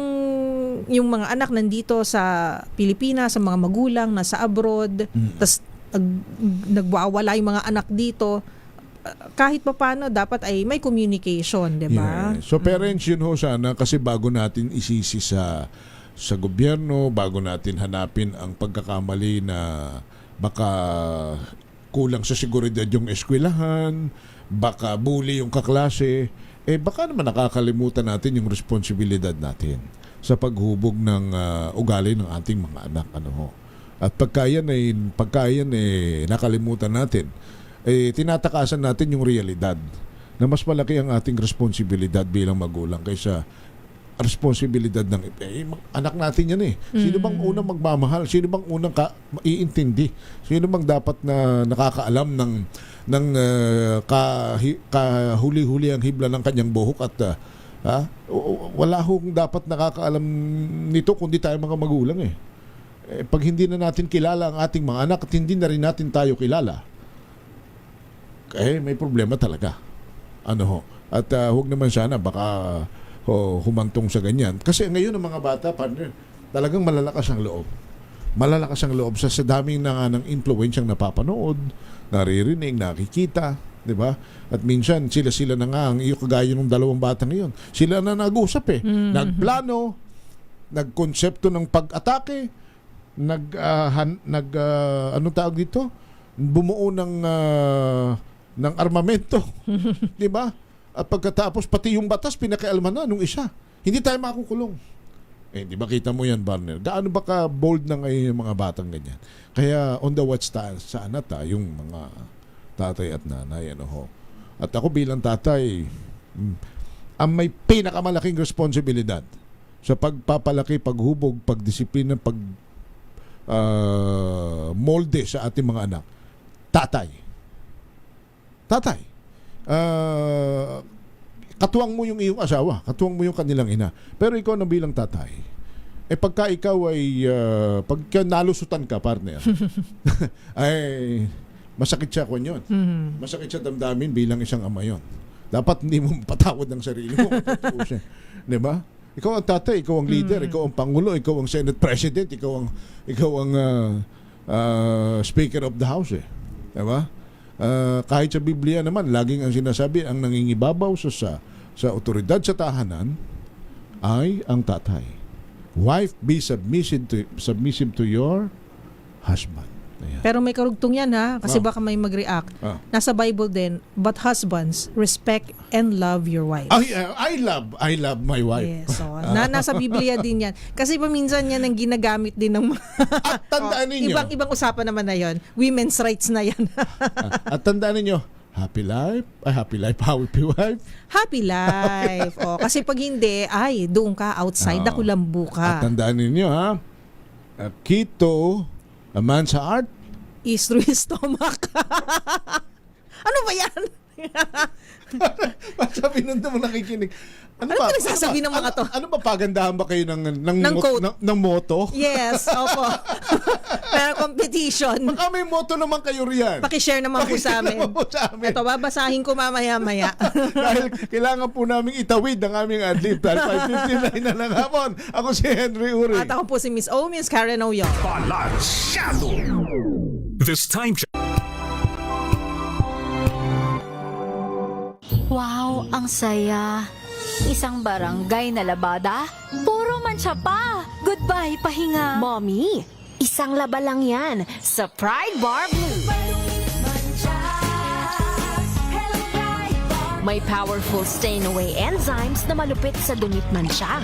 mga anak nandito sa Pilipinas, sa mga magulang nasa abroad, tas nagwawala yung mga anak dito. Kahit papaano dapat ay may communication, 'di ba? Yeah. So parents, yun ho sana, kasi bago natin isisi sa gobyerno, bago natin hanapin ang pagkakamali na baka kulang sa seguridad yung eskwelahan, baka bully yung kaklase, baka naman nakakalimutan natin yung responsibilidad natin sa paghubog ng ugali ng ating mga anak. At pagka yan nakalimutan natin, tinatakasan natin yung realidad na mas malaki ang ating responsibilidad bilang magulang kaysa responsibilidad ng anak natin yan eh. Sino bang unang magmamahal? Sino bang unang iintindi? Sino bang dapat na nakakaalam ng kahuli-huli ang hibla ng kanyang buhok at wala hong dapat nakakaalam nito kundi tayo mga magulang eh. Pag hindi na natin kilala ang ating mga anak at hindi na rin natin tayo kilala, may problema talaga. At huwag naman sana baka humantong sa ganyan. Kasi ngayon ang mga bata, partner, talagang malalakas ang loob. Malalakas ang loob sa daming ng influensyang napapanood, naririnig, nakikita, 'di ba? At minsan sila na nga ang kagaya ng 2 bata ngayon. Sila na nag-usap eh. Nagplano, nagkonsepto ng pag-atake, anong tawag dito? Bumuo ng armamento. 'Di ba? At pagkatapos, pati yung batas, pinakialman na nung isa. Hindi tayo makukulong. Di ba kita mo yan, partner? Gaano ba ka-bold na ngayon yung mga batang ganyan? Kaya on the watch sana yung mga tatay at nanay. At ako bilang tatay, ang may pinakamalaking responsibilidad sa pagpapalaki, paghubog, pagdisiplina, molde sa ating mga anak. Tatay. Katuwang mo yung iyong asawa, katuwang mo yung kanilang ina. Pero ikaw na bilang tatay, pagka ikaw ay pagka nalusutan ka, partner, ay masakit siya yun. Masakit siya damdamin bilang isang ama yun. Dapat hindi mo patawad ng sarili mo. Di ba? Ikaw ang tatay, ikaw ang leader, ikaw ang pangulo, ikaw ang Senate President, ikaw ang Speaker of the House. Di ba? kahit sa Biblia naman, laging ang sinasabi, ang nangingibabaw sa otoridad sa tahanan ay ang tatay. Wife, be submissive to your husband. Ayan. Pero may karugtong yan ha, kasi baka may mag-react. Nasa Bible din, but husbands, respect and love your wife. I love my wife. Yes, so, nasa Biblia din yan. Kasi paminsan yan ang ginagamit din ng At tandaan ninyo. Ibang usapan naman na yon. Women's rights na yan. At tandaan ninyo, happy life, happy wife. Happy life. Kasi pag hindi, doon ka outside, nakulambu ka. At tandaan ninyo ha, keto, a man's heart is through his stomach. Ano ba yan? Sabi nun mo nakikinig. Ano ba nagsasabi ng mga to? Ano ba, pagandahan ba kayo ng moto? Yes, opo. Pero competition. Baka may moto naman kayo riyan. Pakishare naman po sa amin. Ito, babasahin ko mamaya-maya. Dahil kailangan po namin itawid ang aming adlib. Dahil 5:59 na lang hapon. Ako si Henry Uri. At ako po si Miss O, Miss Karen Oyong. Balansyado. This time check. Wow, ang saya. Isang barangay na labada, puro mancha pa. Goodbye, pahinga. Mommy, isang laba lang yan sa Pride Bar Blue. May powerful stain-away enzymes na malupit sa dumit mancha.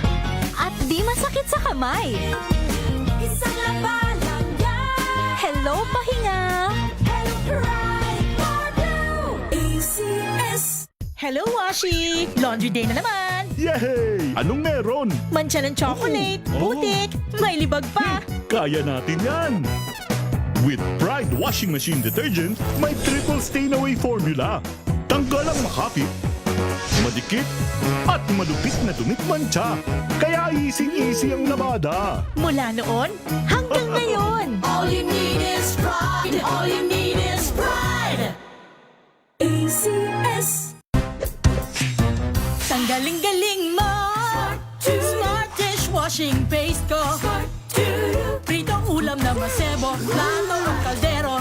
At di masakit sa kamay. Isang laba lang yan. Hello, pahinga. Hello, Pride Bar Blue. ACS. Hello, Washi! Laundry day na naman! Yay! Anong meron? Mancha ng chocolate, putik, may libag pa! Kaya natin yan! With Pride Washing Machine Detergent, may triple stain-away formula. Tanggal ang makapit, madikit, at malupit na dumit mancha. Kaya easy-easy ang labada. Mula noon hanggang ngayon! All you need is pride. All you need is pride. ACS. Tanggaling-galing mo! Smart dishwashing paste ko! Pritong ulam na masebo, plato ng kaldero.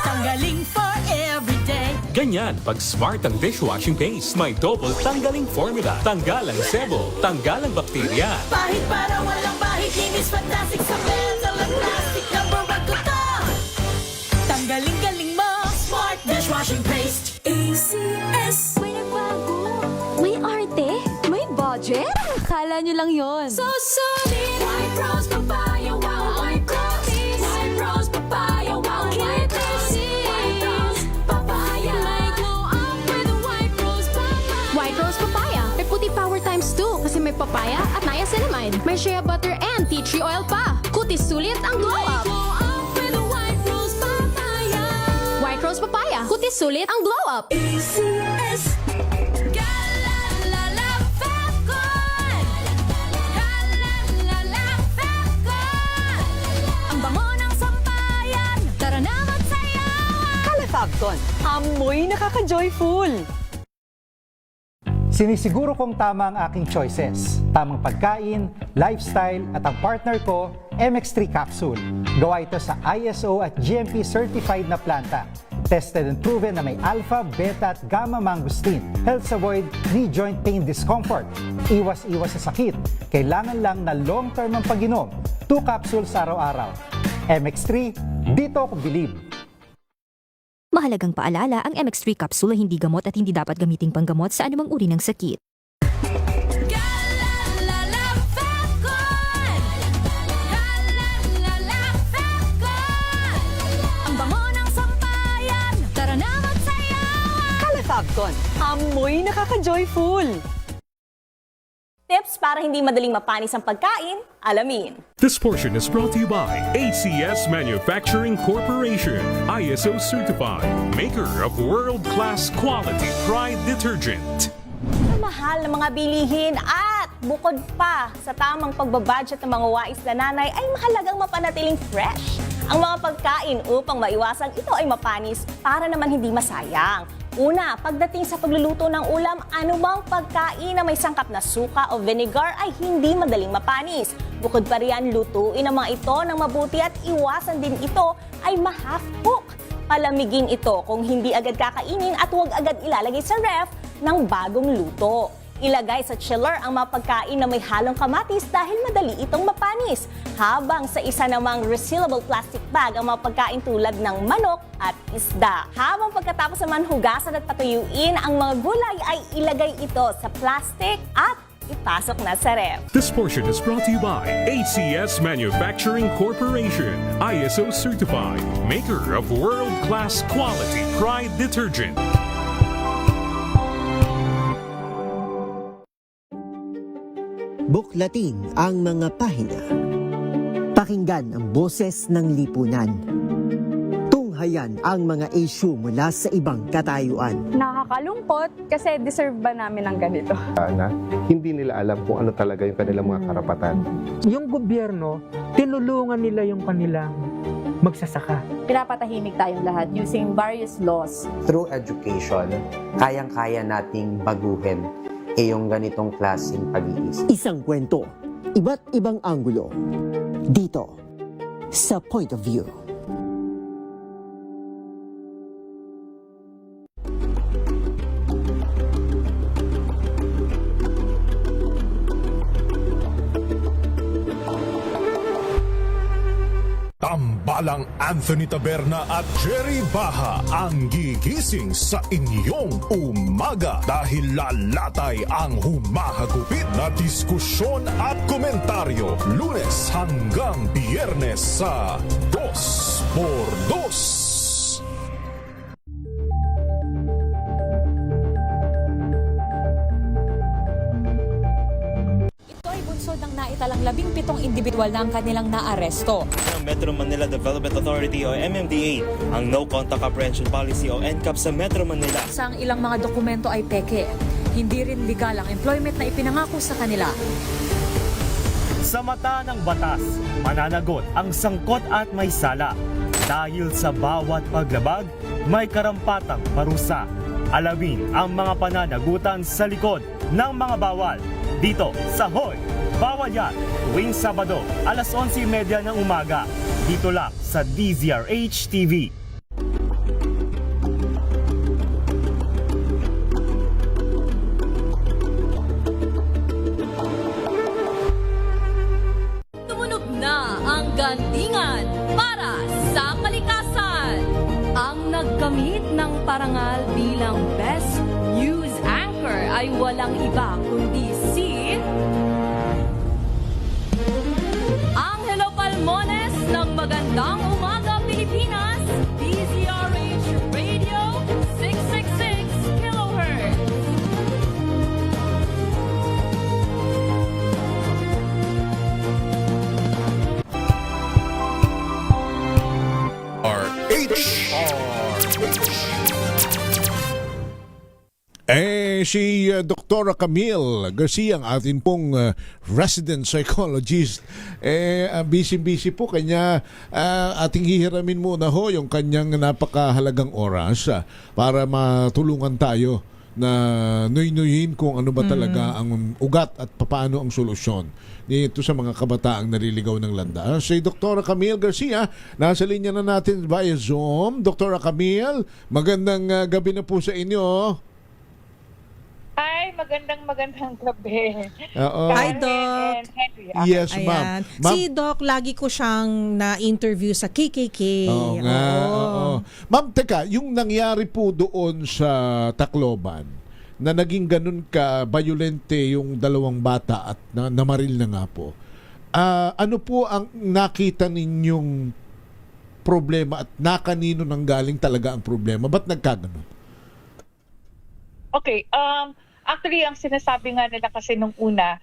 Tanggaling for everyday. Ganyan, pag smart ang dishwashing paste, may double tanggaling formula. Tanggal ang sebo, tanggal ang bakterya. Pahit para walang bahid, linis fantastic sa metal at plastic na bago to. Tanggaling-galing mo! Smart dishwashing paste. ACS. May nagbago. May arte. May budget. Akala nyo lang yon. So solid. White Rose Papaya. Wow. White Rose. White Rose Papaya. Wow. White Rose. White Rose Papaya. May glow up with White Rose Papaya. White Rose Papaya. May puti power times 2 kasi may papaya at niacinamide. May shea butter and tea tree oil pa. Kutis sulit ang glow May up. glow up with White Rose Papaya. White Rose Papaya. Kutis sulit ang glow up. ACS. Ang bango ng sampayan. Tara na magsayawan. Calefacton, amoy nakaka-joyful. Sinisiguro kong tama ang aking choices. Tamang pagkain, lifestyle, at ang partner ko, MX3 Capsule. Gawa ito sa ISO at GMP certified na planta. Tested and proven na may alpha, beta at gamma mangosteen. Helps avoid knee joint pain discomfort. Iwas-iwas sa sakit. Kailangan lang na long-term ang pag-inom. 2 capsules araw-araw. MX3, dito ako believe. Mahalagang paalala, ang MX3 capsule ay hindi gamot at hindi dapat gamiting panggamot sa anumang uri ng sakit. Ang bango ng sampayan. Tara na magsayawan. Calefacton, amoy nakaka-joyful. Tips para hindi madaling mapanis ang pagkain, alamin. This portion is brought to you by ACS Manufacturing Corporation, ISO certified, maker of world-class quality Pride detergent. Mahal na mga bilihin at bukod pa sa tamang pagbabudget ng mga wais na nanay ay mahalagang mapanatiling fresh ang mga pagkain upang maiwasang ito ay mapanis para naman hindi masayang. Una, pagdating sa pagluluto ng ulam, anumang pagkain na may sangkap na suka o vinegar ay hindi madaling mapanis. Bukod pa riyan, lutuin ang mga ito ng mabuti at iwasan din ito ay ma-half cook. palamigin ito kung hindi agad kakainin at huwag agad ilalagay sa ref ng bagong luto. Ilagay sa chiller ang mga pagkain na may halong kamatis dahil madali itong mapanis. Habang sa isa namang resealable plastic bag ang mga pagkain tulad ng manok at isda. Habang pagkatapos naman hugasan at patuyuin ang mga gulay ay ilagay ito sa plastic at ipasok na sa ref. This portion is brought to you by ACS Manufacturing Corporation, ISO certified, maker of world-class quality Pride detergent. Buklatin ang mga pahina. Pakinggan ang boses ng lipunan. Tunghayan ang mga issue mula sa ibang katayuan. Nakakalungkot kasi deserve ba namin ng ganito? Na hindi nila alam kung ano talaga yung kanilang mga karapatan. Yung gobyerno, tinulungan nila yung kanilang magsasaka. Pinapatahimik tayong lahat using various laws. Through education, kayang-kaya nating baguhin yung ganitong klaseng pag-iisip. Isang kwento, iba't ibang anggulo. Dito, sa Point of View. Tambalang Anthony Taberna at Jerry Baha ang gigising sa inyong umaga dahil lalatay ang humahagupit na diskusyon at komentaryo Lunes hanggang Biyernes sa 2x2. Ng naitalang 17 individual na ang kanilang naaresto. Metro Manila Development Authority o MMDA ang No Contact Apprehension Policy o NCAP sa Metro Manila. Sa ang ilang mga dokumento ay peke. Hindi rin legal ang employment na ipinangako sa kanila. Sa mata ng batas, mananagot ang sangkot at may sala. Dahil sa bawat paglabag, may karampatang parusa. Alamin ang mga pananagutan sa likod ng mga bawal. Dito sa Hoy! Bawal Yan, tuwing Sabado, alas 11:30 ng umaga. Dito lang sa DZRH TV. Tumunog na ang gandingan para sa kalikasan. Ang nagkamit ng parangal bilang Best News Anchor ay walang iba kundi si Angelo Palmones ng Magandang Umaga Pilipinas, DZRH Radio 666 kHz. Si Dr. Camille Garcia, ang atin pong resident psychologist, busy-busy po kanya ating hihiramin muna ho yung kanyang napakahalagang oras para matulungan tayo na nuy-nuyin kung ano ba talaga ang ugat at paano ang solusyon dito sa mga kabataang nariligaw ng landas. Si Dr. Camille Garcia, nasa linya na natin via Zoom. Dr. Camille, magandang gabi na po sa inyo. Hi, magandang gabi. Hi, Doc. Yes, ma'am. Si Doc, lagi ko siyang na-interview sa KKK. Oo nga. Oo. Ma'am, teka, yung nangyari po doon sa Tacloban, na naging ganun ka-violente yung dalawang bata at namaril na nga po, ano po ang nakita ninyong problema at nakanino nang galing talaga ang problema? Ba't nagkaganon? Okay, actually, ang sinasabi nga nila kasi nung una,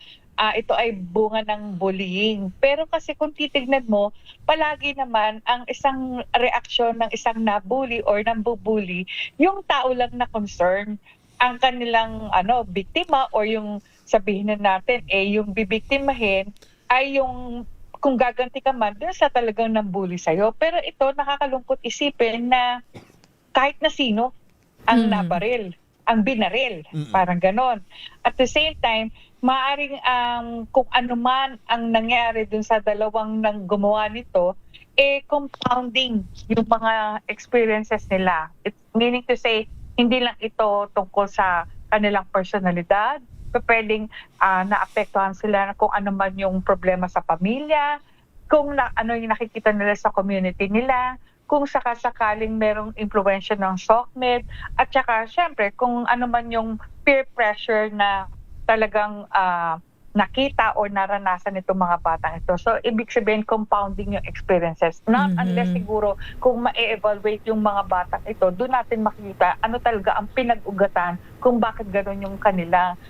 ito ay bunga ng bullying. Pero kasi kung titignan mo, palagi naman ang isang reaksyon ng isang nabully or nambubully, yung tao lang na concern. Ang kanilang biktima or yung sabihin na natin, yung bibiktimahin ay yung kung gaganti ka man dun sa talagang nambully sa'yo. Pero ito, nakakalungkot isipin na kahit na sino ang nabaril, ang binaril, parang ganon. At the same time, maaaring kung ano man ang nangyari dun sa dalawang nang gumawa nito, compounding yung mga experiences nila. It's meaning to say, hindi lang ito tungkol sa kanilang personalidad, pwedeng naapektuhan sila kung ano man yung problema sa pamilya, kung ano yung nakikita nila sa community nila, kung sakasakaling merong impluwensya ng SOCMED, at saka syempre kung ano man yung peer pressure na talagang nakita o naranasan itong mga batang ito. So, ibig sabihin, compounding yung experiences. Not unless siguro kung ma-evaluate yung mga batang ito, doon natin makikita ano talaga ang pinag-ugatan kung bakit gano'n yung kanilang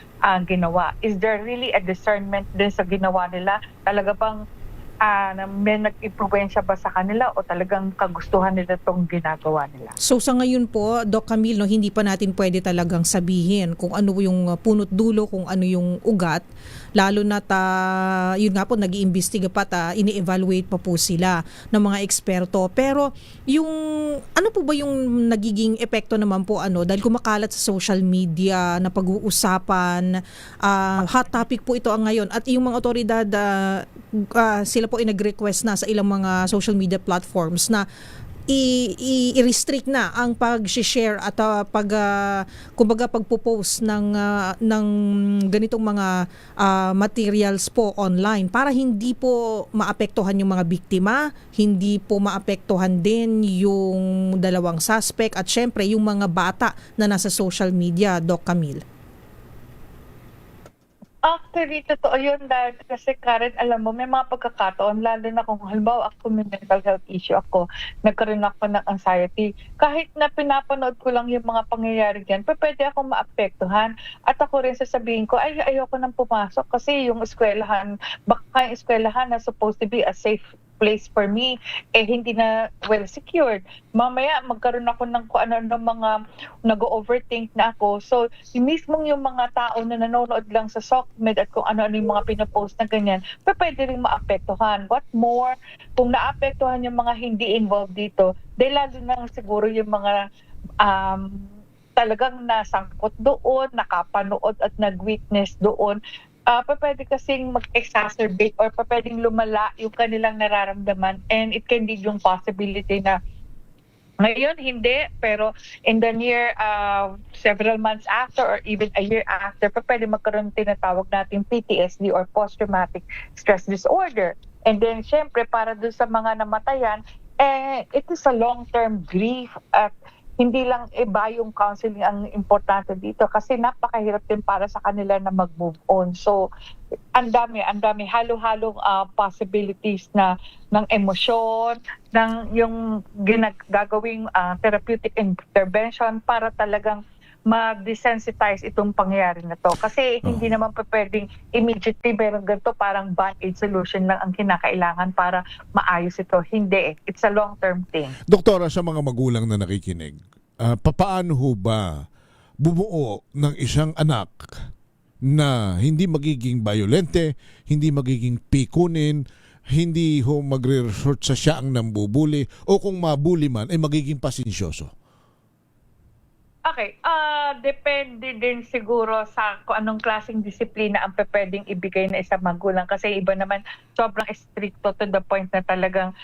ginawa. Is there really a discernment din sa ginawa nila? Talaga bang may nag-impluwensya ba sa kanila o talagang kagustuhan nila itong ginagawa nila? So sa ngayon po, Doc Camille, no, hindi pa natin pwede talagang sabihin kung ano yung punot dulo, kung ano yung ugat, lalo na yun nga po, nag-iimbestiga pa ini-evaluate pa po sila ng mga eksperto. Pero yung ano po ba yung nagiging epekto naman po dahil kumakalat sa social media na pag-uusapan, hot topic po ito ngayon at yung mga otoridad sila po ay nag-request na sa ilang mga social media platforms na i-restrict na ang pag-share at kumbaga pagpo-post ng ganitong mga materials po online para hindi po maapektuhan yung mga biktima, hindi po maapektuhan din yung dalawang suspect at syempre yung mga bata na nasa social media, Doc Camille. Actually, totoo yun dahil kasi Karen, alam mo, may mga pagkakataon, lalo na kung halimbawa ako may mental health issue ako, nagkaroon ako ng anxiety. Kahit na pinapanood ko lang yung mga pangyayari dyan, pwede akong maapektuhan. At ako rin sasabihin ko, ayoko nang pumasok kasi yung eskwelahan, baka yung eskwelahan na supposed to be a safe place for me, hindi na well secured. Mamaya magkaroon ako ng kung ano mga nag-overthink na ako. So, mismong yung mga tao na nanonood lang sa SOCMED at kung ano yung mga pinapost na ganyan, pwede rin maapektuhan. What more, kung naapektuhan yung mga hindi involved dito, dahil lalo na siguro yung mga talagang nasangkot doon, nakapanood at nag-witness doon, pwede kasing mag-exacerbate or pwedeng lumala yung kanilang nararamdaman, and it can lead yung possibility na ngayon hindi, pero in the near several months after or even a year after, pwede magkaroon tinatawag natin PTSD or post-traumatic stress disorder. And then syempre para doon sa mga namatayan, it is a long-term grief at hindi lang iba yung counseling ang importante dito kasi napakahirap din para sa kanila na mag-move on. So, ang dami, halo-halong possibilities na ng emosyon, ng yung gagawing therapeutic intervention para talagang ma-desensitize itong pangyayari na to. Kasi hindi naman pwedeng immediately meron ganito, parang band-aid solution lang ang kinakailangan para maayos ito. Hindi. It's a long-term thing. Doktora, sa mga magulang na nakikinig, papaano ho ba bumuo ng isang anak na hindi magiging violente, hindi magiging pikunin, hindi ho magre-resort sa siya ang nambubuli o kung mabuli man ay magiging pasensyoso? Okay, depende din siguro sa kung anong klaseng disiplina ang pwedeng ibigay na isang magulang kasi iba naman sobrang stricto to the point na talagang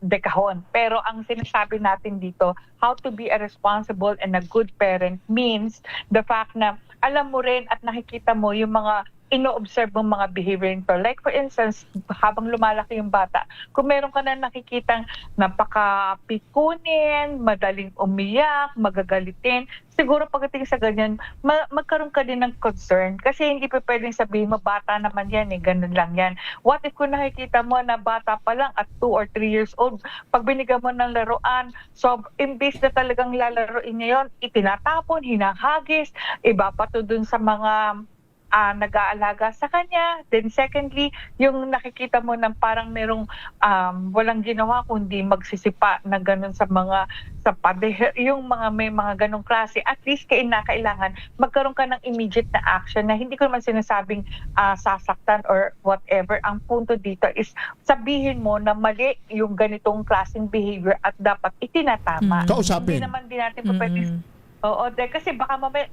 dekahon. Pero ang sinasabi natin dito, how to be a responsible and a good parent means the fact na alam mo rin at nakikita mo yung mga ino-observe mong mga behavior nito. Like for instance, habang lumalaki yung bata, kung meron ka na nakikitang napaka-pikunin, madaling umiyak, magagalitin, siguro pagdating sa ganyan, magkaroon ka din ng concern. Kasi hindi pa pwedeng sabihin mo, bata naman yan, ganun lang yan. What if kung nakikita mo na bata pa lang at 2 or 3 years old, pag binigyan mo ng laruan, so imbis na talagang lalaroin niya yun, itinatapon, hinahagis, iba pa to dun sa mga nag-aalaga sa kanya. Then secondly, yung nakikita mo na parang merong walang ginawa kundi magsisipa na ganun sa mga sa pader, yung mga may mga ganung klase, at least kailangan magkaroon ka ng immediate na action na hindi ko naman sinasabing sasaktan or whatever. Ang punto dito is sabihin mo na mali yung ganitong klaseng behavior at dapat itinatama. Kausapin. Hindi naman din natin pwedeng kasi baka mamaya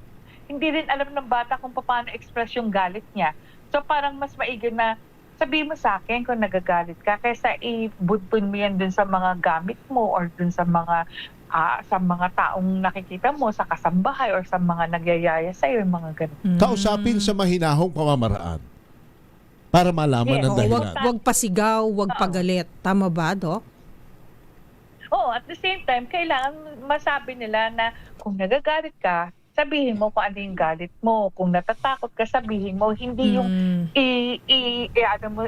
hindi rin alam ng bata kung paano express yung galit niya. So parang mas maigi na sabihin mo sa akin kung nagagalit ka kaysa ibudbun mo yan dun sa mga gamit mo or dun sa mga taong nakikita mo sa kasambahay or sa mga nagyayaya sa iyo, mga ganun. Kausapin sa mahinahong pamamaraan para malaman ang dahilan. Wag pasigaw, wag pagalit. Tama ba, Doc? Oo, at the same time, kailangan masabi nila na kung nagagalit ka, sabihin mo kung ano yung galit mo. Kung natatakot ka, sabihin mo. Hindi yung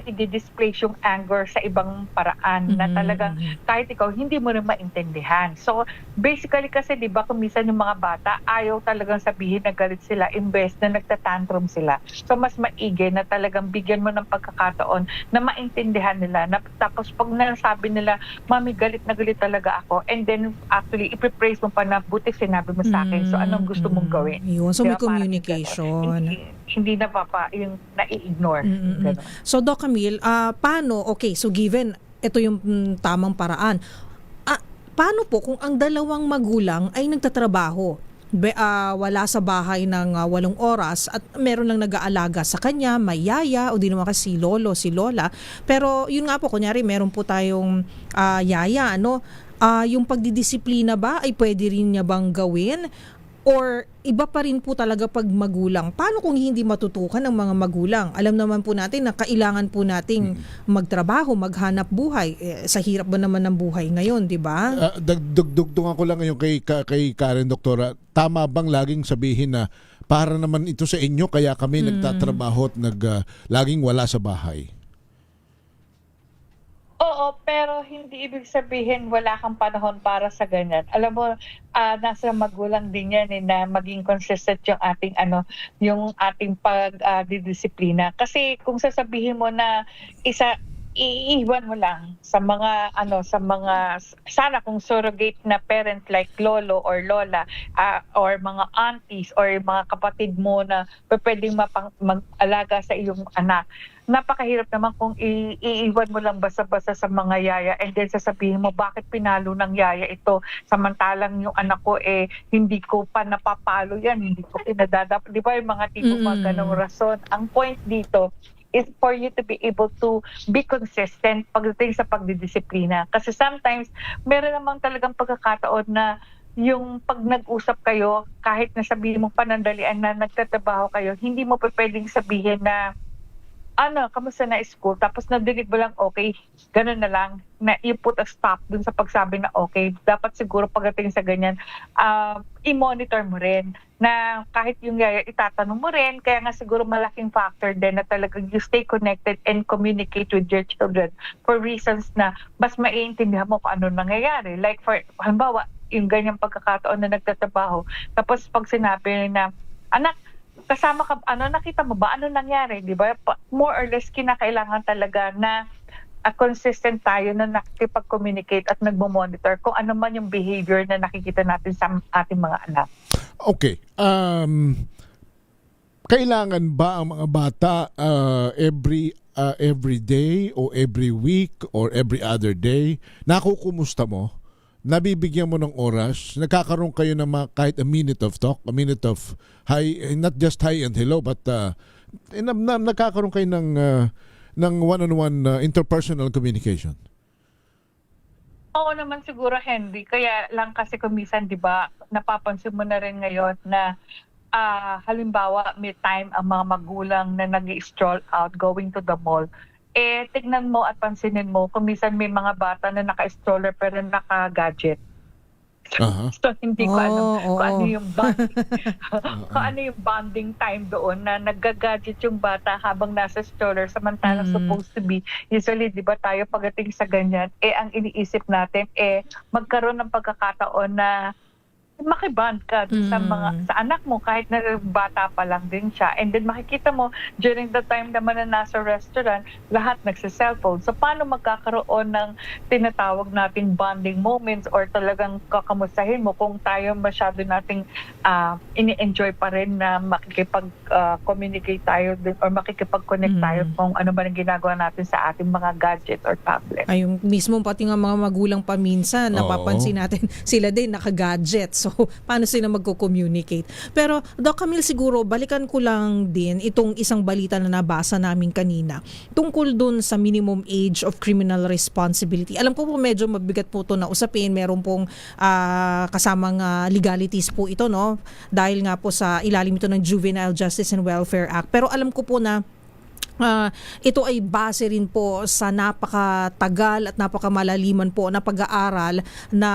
i-display yung anger sa ibang paraan na talagang kahit ikaw, hindi mo rin maintindihan. So, basically kasi, di ba, kung minsan yung mga bata, ayaw talagang sabihin na galit sila imbes na nagtatantrum sila. So, mas maigi na talagang bigyan mo ng pagkakataon na maintindihan nila. Tapos, pag nasabi nila, Mami, galit na galit talaga ako. And then, actually, ipipraise mo pa na buti sinabi mo sa akin. So, anong gusto mo gawin? Yun. So, Diba, may communication. Hindi na yung nai-ignore. Ganun. So, Doc Camille, paano, okay, so given ito yung tamang paraan, paano po kung ang dalawang magulang ay nagtatrabaho? Wala sa bahay ng 8 oras at meron lang nag-aalaga sa kanya, may yaya o di naman kasi si lolo, si lola. Pero yun nga po, kunyari meron po tayong yaya, ano? Yung pagdidisiplina ba ay pwede rin niya bang gawin? Or iba pa rin po talaga pag magulang? Paano kung hindi matutukan ng mga magulang? Alam naman po natin na kailangan po nating magtrabaho, maghanap buhay. Sa hirap ba naman ng buhay ngayon, di ba? Dugtungan ko lang ngayon kay Karen, Doktora. Tama bang laging sabihin na para naman ito sa inyo kaya kami nagtatrabaho at laging wala sa bahay? Oo, pero hindi ibig sabihin wala kang panahon para sa ganyan. Alam mo, nasa magulang din yan na maging consistent yung ating pagdidisiplina. Kasi kung sasabihin mo na iiwan mo lang sa mga sana kung surrogate na parent like lolo or lola or mga aunties or mga kapatid mo na pwedeng mag-alaga sa iyong anak. Napakahirap naman kung iiwan mo lang basta-basta sa mga yaya and then sasabihin mo bakit pinalo ng yaya ito samantalang yung anak ko hindi ko pa napapalo yan, hindi ko pinadadap. Di ba yung mga tipo mga ganong rason? Ang point dito is for you to be able to be consistent pagdating sa pagdidisiplina. Kasi sometimes, meron namang talagang pagkakataon na yung pag nag-usap kayo, kahit na sabihin mo panandalian na nagtatrabaho kayo, hindi mo pa pwedeng sabihin na kamusta na school? Tapos nadinig mo lang, okay, ganun na lang, na you put a stop dun sa pagsabi na okay. Dapat siguro pagdating sa ganyan, i-monitor mo rin na kahit yung yaya, itatanong mo rin, kaya nga siguro malaking factor din na talagang you stay connected and communicate with your children for reasons na mas maiintindihan mo kung ano nangyayari. Like for, halimbawa, yung ganyang pagkakataon na nagtatrabaho, tapos pag sinabi na, anak, kasama ka, nakita mo ba? Ano nangyari? Di ba? More or less, kinakailangan talaga na consistent tayo na nakikipag-communicate at nagmo-monitor kung ano man yung behavior na nakikita natin sa ating mga anak. Okay. Kailangan ba ang mga bata every day o every week or every other day nakukumusta mo? Nabibigyan mo ng oras, nagkakaroon kayo ng kahit a minute of talk, a minute of hi, not just hi and hello, but nagkakaroon kayo ng one-on-one interpersonal communication. Oo naman siguro, Henry. Kaya lang kasi kumisan, di ba, napapansin mo na rin ngayon na halimbawa may time ang mga magulang na nag-stroll out going to the mall. Tignan mo at pansinin mo, kung minsan may mga bata na naka-stroller pero naka-gadget. So hindi ko alam kung ano yung kung ano yung bonding time doon na nagga-gadget yung bata habang nasa stroller samantalang supposed to be usually, di ba tayo pagdating sa ganyan, ang iniisip natin magkaroon ng pagkakataon na makiband ka sa anak mo kahit na bata pa lang din siya. And then makikita mo during the time naman na nasa restaurant, lahat nagsa-cellphone. So paano magkakaroon ng tinatawag nating bonding moments or talagang kakamustahin mo kung tayo masyado nating ini-enjoy pa rin na makikipag-communicate tayo din or makikipag-connect tayo kung ano ba ang ginagawa natin sa ating mga gadget or tablet. Ay, yung mismo pati nga mga magulang paminsan, napapansin natin sila din naka-gadget. So So, paano sila magko-communicate? Pero, Doc Camille, siguro, balikan ko lang din itong isang balita na nabasa namin kanina tungkol dun sa minimum age of criminal responsibility. Alam ko po medyo mabigat po ito na usapin. Meron pong kasamang legalities po ito, no? Dahil nga po sa ilalim ito ng Juvenile Justice and Welfare Act. Pero alam ko po na ito ay base rin po sa napakatagal at napakamalaliman po na pag-aaral na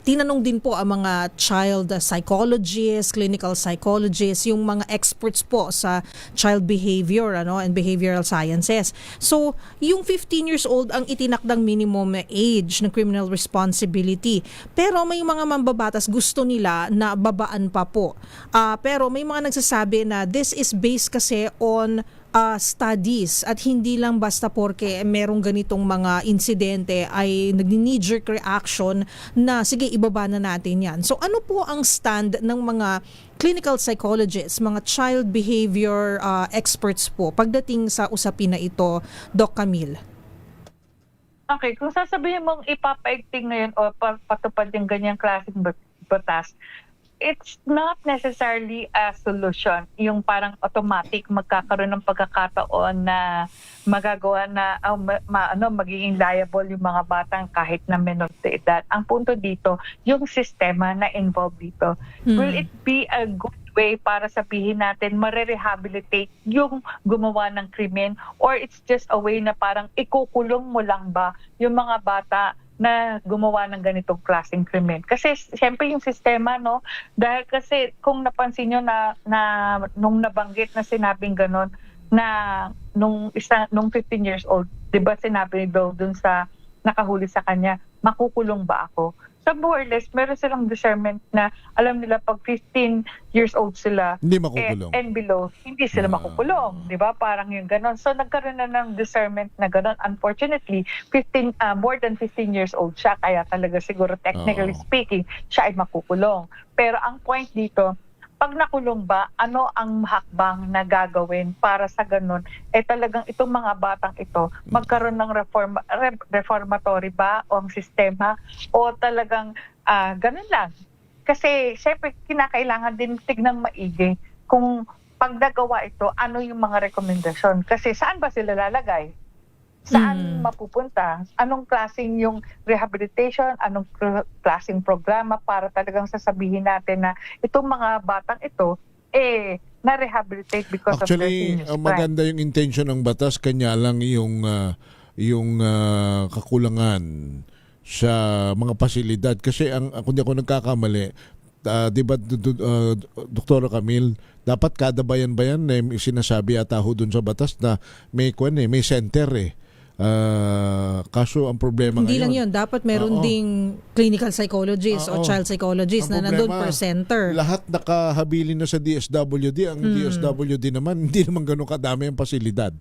tinanong din po ang mga child psychologists, clinical psychologists, yung mga experts po sa child behavior and behavioral sciences. So, yung 15 years old ang itinakdang minimum age ng criminal responsibility. Pero may mga mambabatas gusto nila na babaan pa po. Pero may mga nagsasabi na this is based kasi on studies at hindi lang basta porke merong ganitong mga insidente ay nag-knee-jerk reaction na sige ibaba na natin yan. So ano po ang stand ng mga clinical psychologists, mga child behavior experts po pagdating sa usapin na ito, Doc Camille? Okay, kung sasabihin mong ipapaigting ngayon o patupad yung ganyang klaseng batas, it's not necessarily a solution. Yung parang automatic magkakaroon ng pagkakataon na magagawa na magiging liable yung mga batang kahit na menor de edad. Ang punto dito, yung sistema na involved dito. Will it be a good way para sabihin natin marerehabilitate yung gumawa ng krimen, or it's just a way na parang ikukulong mo lang ba yung mga bata na gumawa ng ganitong klaseng krimen? Kasi siyempre yung sistema, no, dahil kasi kung napansin nyo na nung nabanggit na sinabing ganon na nung 15 years old, 'di ba sinabi daw dun sa nakahuli sa kanya, makukulong ba ako? So more or less, meron silang discernment na alam nila pag 15 years old sila hindi makukulong. And below, hindi sila makukulong. Di ba? Parang yung ganon. So nagkaroon na ng discernment na ganon. Unfortunately, more than 15 years old siya. Kaya talaga siguro technically speaking, siya ay makukulong. Pero ang point dito, pag nakulong ba, ano ang hakbang na gagawin para sa ganun? Talagang itong mga batang ito, magkaroon ng reformatory ba o ang sistema o talagang ganun lang? Kasi syempre kinakailangan din tignang maigi kung pag nagawa ito, ano yung mga rekomendasyon? Kasi saan ba sila lalagay? Saan mapupunta? Anong klaseng yung rehabilitation? Anong klaseng programa para talagang sasabihin natin na itong mga batang ito, na-rehabilitate because actually, of their seniors. maganda yung intention ng batas, kanya lang yung kakulangan sa mga pasilidad. Kasi kung di ako nagkakamali, di ba, Dr. Camille, dapat kada bayan-bayan sinasabi ata ho dun sa batas na may center kaso ang problema hindi ngayon, lang yun, dapat meron ding clinical psychologist o child psychologist na nandun per center. Lahat nakahabilin na sa DSWD. Ang DSWD naman, hindi naman ganun kadami ang pasilidad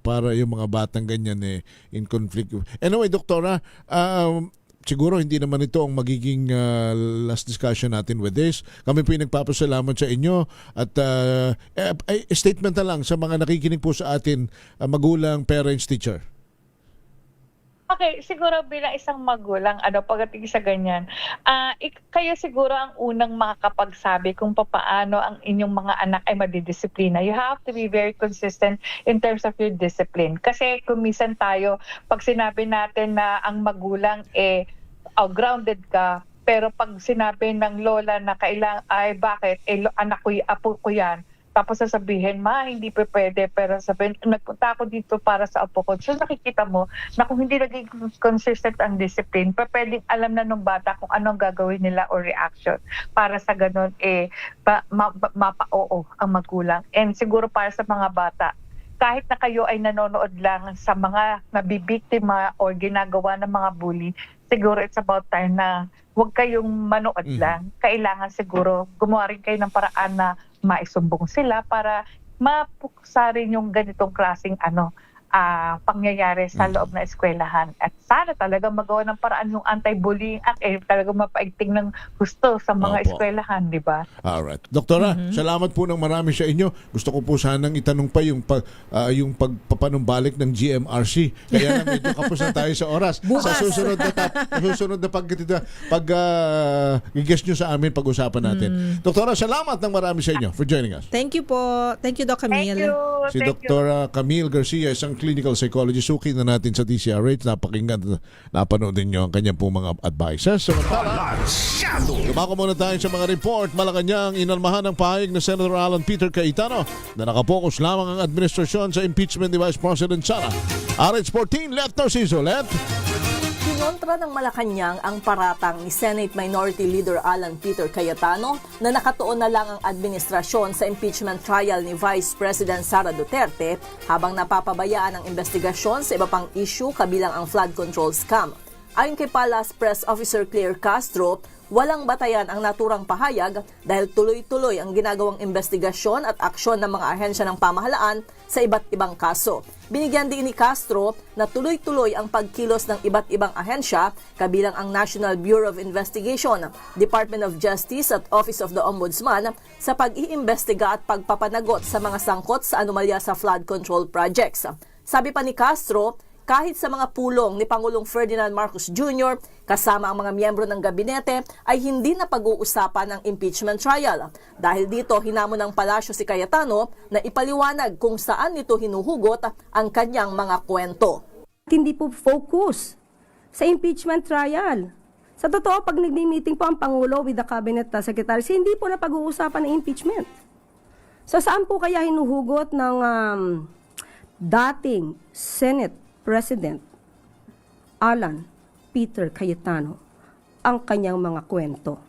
para yung mga batang ganyan in conflict. Anyway, Doktora, siguro hindi naman ito ang magiging last discussion natin with this. Kami po yung nagpapasalamat sa inyo at statement na lang sa mga nakikinig po sa atin, magulang, parents, teacher. Okay, siguro bilang isang magulang, pagdating sa ganyan, kayo siguro ang unang makakapagsabi kung paano ang inyong mga anak ay madidisiplina. You have to be very consistent in terms of your discipline. Kasi kumisan tayo, pag sinabi natin na ang magulang grounded ka, pero pag sinabi ng lola na kailangan, bakit? Anak ko, apo ko yan. Tapos sasabihin, ma, hindi pa pwede. Pero sabihin, nagpunta ako dito para sa apo ko. So nakikita mo na kung hindi naging consistent ang discipline, pwedeng alam na nung bata kung anong gagawin nila o reaction. Para sa ganun, mapa-oo ang magulang. And siguro para sa mga bata, kahit na kayo ay nanonood lang sa mga nabibiktima o ginagawa ng mga bully, siguro it's about time na huwag kayong manood lang. Kailangan siguro gumawa rin kayo ng paraan na maisumbong sila para mapuksa rin yung ganitong klaseng pangyayari sa loob ng eskwelahan. At sana talaga magawa ng paraan yung Anti-Bullying Act, talaga mapaigting ng gusto sa mga Opo. eskwelahan, di ba? Alright. Doktora, salamat po ng marami sa inyo. Gusto ko po sanang itanong pa yung pagpapanumbalik ng GMRC. Kaya lang medyo kapos na tayo sa oras. Bukas. Sa susunod na pag-guest nyo sa amin, pag-usapan natin. Doktora, salamat ng marami sa inyo for joining us. Thank you po. Thank you, Doc Camille. Si Dr. Camille Garcia, isang clinical psychologist. Suki na natin sa DCRH. Napakinggan, napanood nyo ang kanyang po mga advices. Samantala, lumako muna tayo sa mga report. Malacanang inalmahan ng pahayag na Senator Alan Peter Cayetano na nakapokus lamang ang administrasyon sa impeachment ni Vice President Sara. RH14, Let Narciso. Let. Kinontra ng Malacanang ang paratang ni Senate Minority Leader Alan Peter Cayetano na nakatuon na lang ang administrasyon sa impeachment trial ni Vice President Sara Duterte habang napapabayaan ang investigasyon sa iba pang issue kabilang ang flood control scam. Ayon kay Palace Press Officer Claire Castro, walang batayan ang naturang pahayag dahil tuloy-tuloy ang ginagawang investigasyon at aksyon ng mga ahensya ng pamahalaan sa iba't ibang kaso. Binigyan din ni Castro na tuloy-tuloy ang pagkilos ng iba't ibang ahensya kabilang ang National Bureau of Investigation, Department of Justice at Office of the Ombudsman sa pag-iimbestiga at pagpapanagot sa mga sangkot sa anomalya sa flood control projects. Sabi pa ni Castro, kahit sa mga pulong ni Pangulong Ferdinand Marcos Jr. kasama ang mga miyembro ng gabinete ay hindi na pag-uusapan ang impeachment trial. Dahil dito, hinamon ng palasyo si Cayetano na ipaliwanag kung saan nito hinuhugot ang kanyang mga kwento. Hindi po focus sa impeachment trial. Sa totoo, pag nagmi-meeting po ang Pangulo with the Cabinet Secretaries, hindi po na pag-uusapan ng impeachment. So saan po kaya hinuhugot ng dating Senate President Alan Peter Cayetano ang kanyang mga kwento?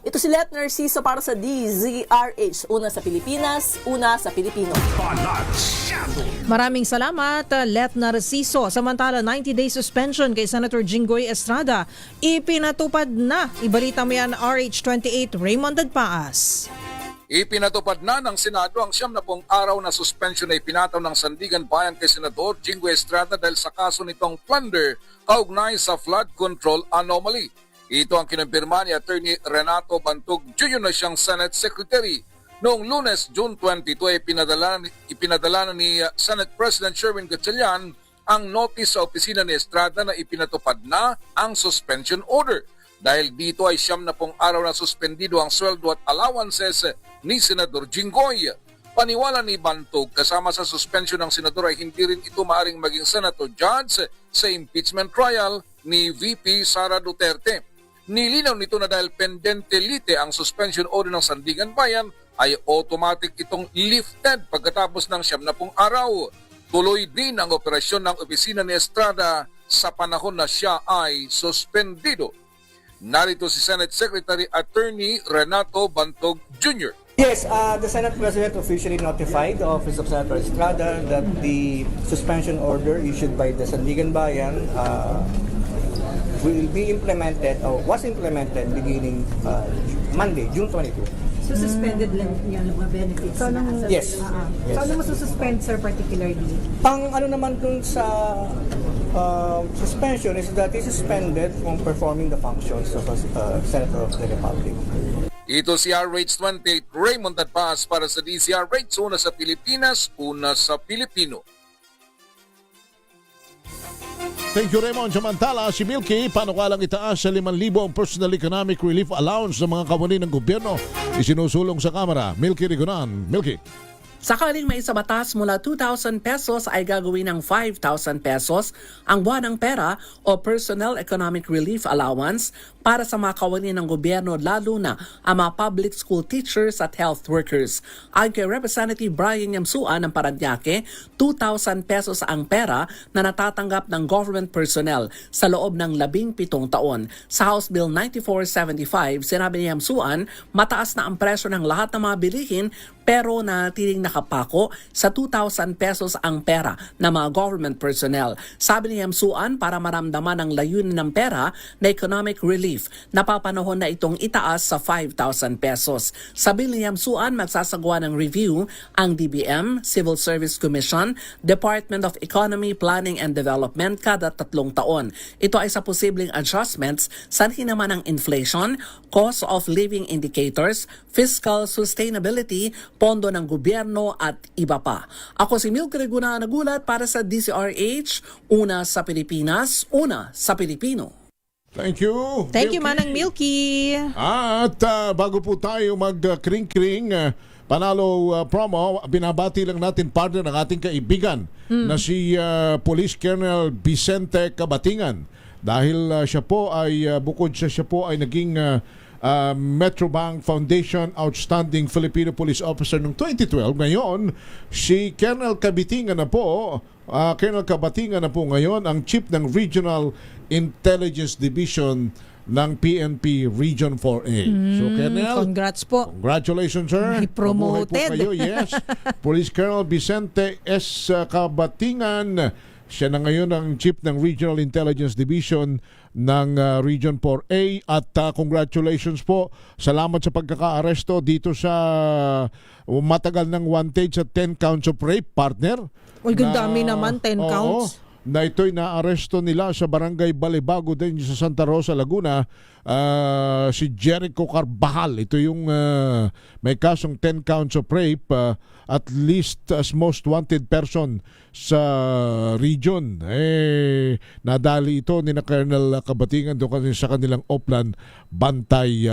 Ito si Let Narciso para sa DZRH. Una sa Pilipinas, una sa Pilipino. Maraming salamat, Let Narciso. Samantala, 90-day suspension kay Senator Jinggoy Estrada. Ipinatupad na. Ibalita mo yan, RH28, Raymond Dagpaas. Ipinatupad na ng Senado ang 70 araw na suspension na ipinataw ng Sandigan Bayan kay Senador Jinggoy Estrada dahil sa kaso nitong plunder kaugnay sa flood control anomaly. Ito ang kinumpirma ni Attorney Renato Bantog Jr. na siyang Senate Secretary. Noong Lunes, June 22, ipinadala na ni Senate President Sherwin Gatchalian ang notice sa opisina ni Estrada na ipinatupad na ang suspension order. Dahil dito ay 70 araw na suspendido ang sweldo at allowances ni Senador Jinggoy. Paniwala ni Bantog, kasama sa suspension ng senador ay hindi rin ito maaring maging senator judge sa impeachment trial ni VP Sara Duterte. Nilinaw nito na dahil pendente lite ang suspension order ng Sandigan Bayan ay automatic itong lifted pagkatapos ng 70 araw. Tuloy din ang operasyon ng opisina ni Estrada sa panahon na siya ay suspendido. Narito si Senate Secretary Attorney Renato Bantog Jr. Yes, the Senate President officially notified the Office of Senator Estrada that the suspension order issued by the Sandigan Bayan will be implemented or was implemented beginning Monday, June 22. So suspended lang yung mga benefits na Yes. So ano mo suspend, sir, particularly? Ang ano naman dun sa suspension is that is suspended from performing the functions of a Senator of the Republic. Ito si RH28 Raymond Tadpaas para sa DCRH, una sa Pilipinas, una sa Pilipino. Thank you, Raymond. Samantala, si Milky, panukalang itaas sa 5,000 ang Personal Economic Relief Allowance ng mga kawani ng gobyerno. Isinusulong sa Kamara. Milky Rigunan. Milky. Sakaling may sa batas mula 2,000 pesos ay gagawin ng 5,000 pesos ang buwanang pera o Personal Economic Relief Allowance para sa mga kawani ng gobyerno, lalo na ang mga public school teachers at health workers. Ayon kay Representative Brian Yamsuan ng Parañaque, 2,000 pesos ang pera na natatanggap ng government personnel sa loob ng 17 taon. Sa House Bill 9475, sinabi ni Yamsuan, mataas na ang presyo ng lahat ng mga bilihin pero nanatiling nakapako sa 2,000 pesos ang pera ng mga government personnel. Sabi ni Yamsuan, para maramdaman ang layunin ng pera na economic relief relief. Napapanahon na itong itaas sa 5,000 pesos. Sa bill ni Yamsuan, magsasagawa ng review ang DBM, Civil Service Commission, Department of Economy, Planning and Development kada 3 taon. Ito ay sa posibleng adjustments sanhi naman ang inflation, cost of living indicators, fiscal sustainability, pondo ng gobyerno at iba pa. Ako si Milk Reguna nagulat para sa DCRH, una sa Pilipinas, una sa Pilipino. Thank you. Thank you, Manang Milky. At bago po tayo mag-kring-kring, panalo promo, binabati lang natin partner ng ating kaibigan na si Police Colonel Vicente Cabatingan. Dahil siya po ay, bukod siya po ay naging Metrobank Foundation Outstanding Filipino Police Officer noong 2012. Ngayon, si Colonel Cabatingan na po, ngayon ang Chief ng Regional Intelligence Division ng PNP Region 4A. So, Colonel, Congrats po. congratulations, sir. Promoted. Mabuhay po kayo, yes. Police Colonel Vicente S. Cabatingan. Siya na ngayon ang Chief ng Regional Intelligence Division ng Region 4A at congratulations po. Salamat sa pagkaka-aresto dito sa matagal ng wanted sa 10 counts of rape, partner. Uy, gandami naman, 10 counts. Na ito'y naaresto nila sa Barangay Balibago din sa Santa Rosa, Laguna. Si Jericho Carbajal. Ito yung may kasong 10 counts of rape, at least as most wanted person sa region. Nadali ito ni na Colonel Cabatingan doon kasi sa kanilang Oplan Bantay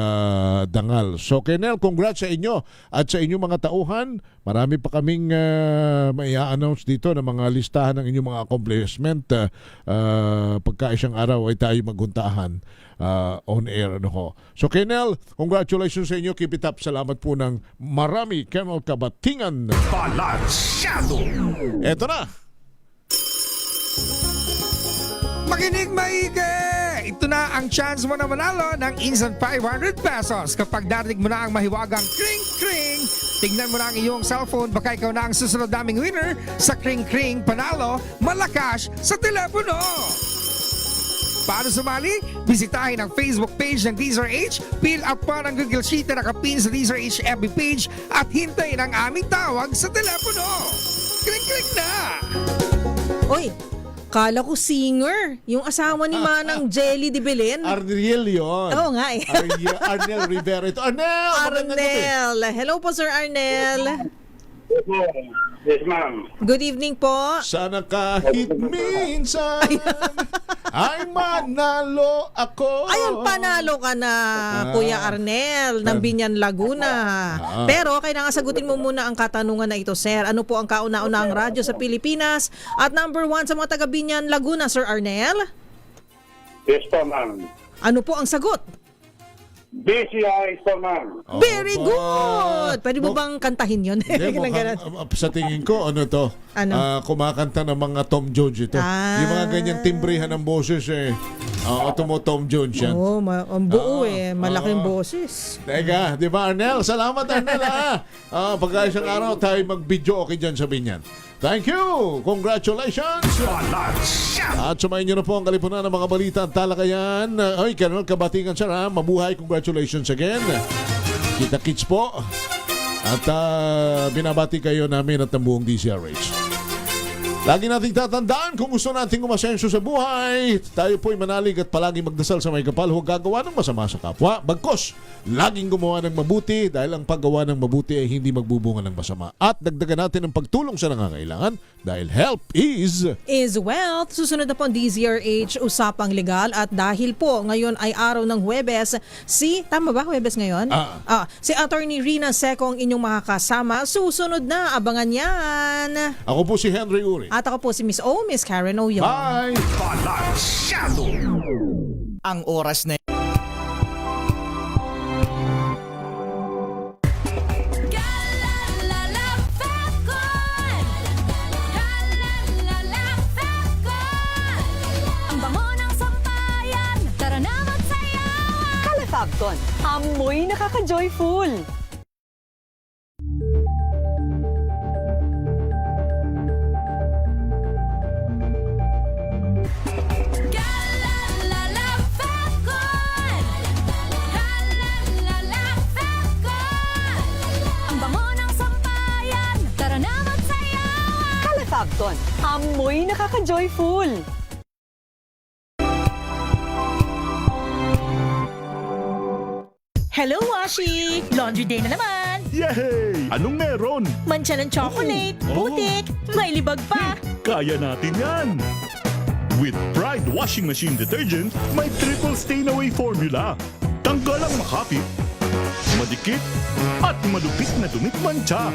Dangal. So Colonel, congrats sa inyo at sa inyong mga tauhan. Marami pa kaming may announce dito ng mga listahan ng inyong mga accomplishment pagka isang araw ay tayo maguntahan on air. So Colonel, congratulations sa inyo. Keep it up. Salamat po ng marami, Colonel Cabatingan. Balansyado. Eto na. Makinig maigi! Ito na ang chance mo na manalo ng instant 500 pesos kapag narinig mo na ang mahiwagang kring-kring. Tignan mo na ang iyong cellphone, baka ikaw na ang susunod naming winner sa kring-kring panalo malakas sa telepono. Paano sumali? Bisitahin ang Facebook page ng DZRH, fill up pa ng Google Sheet na nakapin sa DZRH FB page at hintayin ang aming tawag sa telepono. Kring-kring na! Oy, kala ko singer. Yung asawa ni Manang Jelly de Belen. Arnel yun. Oo nga eh. Arnel Rivera ito. Arnel! Hello po, Sir Arnel. Yes, ma'am. Good evening po. Sana kahit minsan ay manalo ako. Ayun, panalo ka na, Kuya Arnel, ng Binyan, Laguna. Pero kailangan sagutin mo muna ang katanungan na ito, sir. Ano po ang kauna-unahang radyo sa Pilipinas at number 1 sa mga taga Binyan, Laguna, Sir Arnel? Yes po, ma'am. Ano po ang sagot? DCI po, ma'am. Very good! Pwede mo bang kantahin yun? Sa tingin ko, ano to? Kumakanta ng mga Tom Jones ito. Yung mga ganyang timbrehan ng boses eh. Ito mo Tom Jones yan. Oo, ang buo malaking boses. Teka, di ba Arnel? Salamat Arnel pagka isang araw tayo mag-video okay dyan sa Binyan. Thank you! Congratulations! At sumayin nyo na po ang kalipunan ng mga balita at talakayan. Ay, Colonel Cabatingan, sir, mabuhay. Congratulations again. Kita-kits po. At binabati kayo namin at ng buong DCRH. Lagi nating tatandaan, kung gusto nating umasenso sa buhay, tayo po'y manalig at palagi magdasal sa may kapal, huwag gagawa ng masama sa kapwa. Bagkos, laging gumawa ng mabuti dahil ang paggawa ng mabuti ay hindi magbubunga ng masama. At dagdagan natin ang pagtulong sa nangangailangan dahil help is wealth. Susunod na po ang DZRH Usapang Legal at dahil po ngayon ay araw ng Huwebes, tama ba Huwebes ngayon? Si Attorney Rina Seco ang inyong makakasama. Susunod na, abangan yan. Ako po si Henry Uri. At ako po si Miss O, Miss Karen Oyong. Bye! Balansyado. Ang oras na Ang bango ng sampayan, tara na magsayawan. Calafabcon, amoy nakaka-joyful. Lipton. Amoy nakaka-joyful. Hello, Washi! Laundry day na naman! Yay! Anong meron? Mancha ng chocolate, putik, may libag pa! Kaya natin yan! With Pride Washing Machine Detergent, may triple stain-away formula. Tanggal ang makapit, madikit, at malupit na dumit mancha.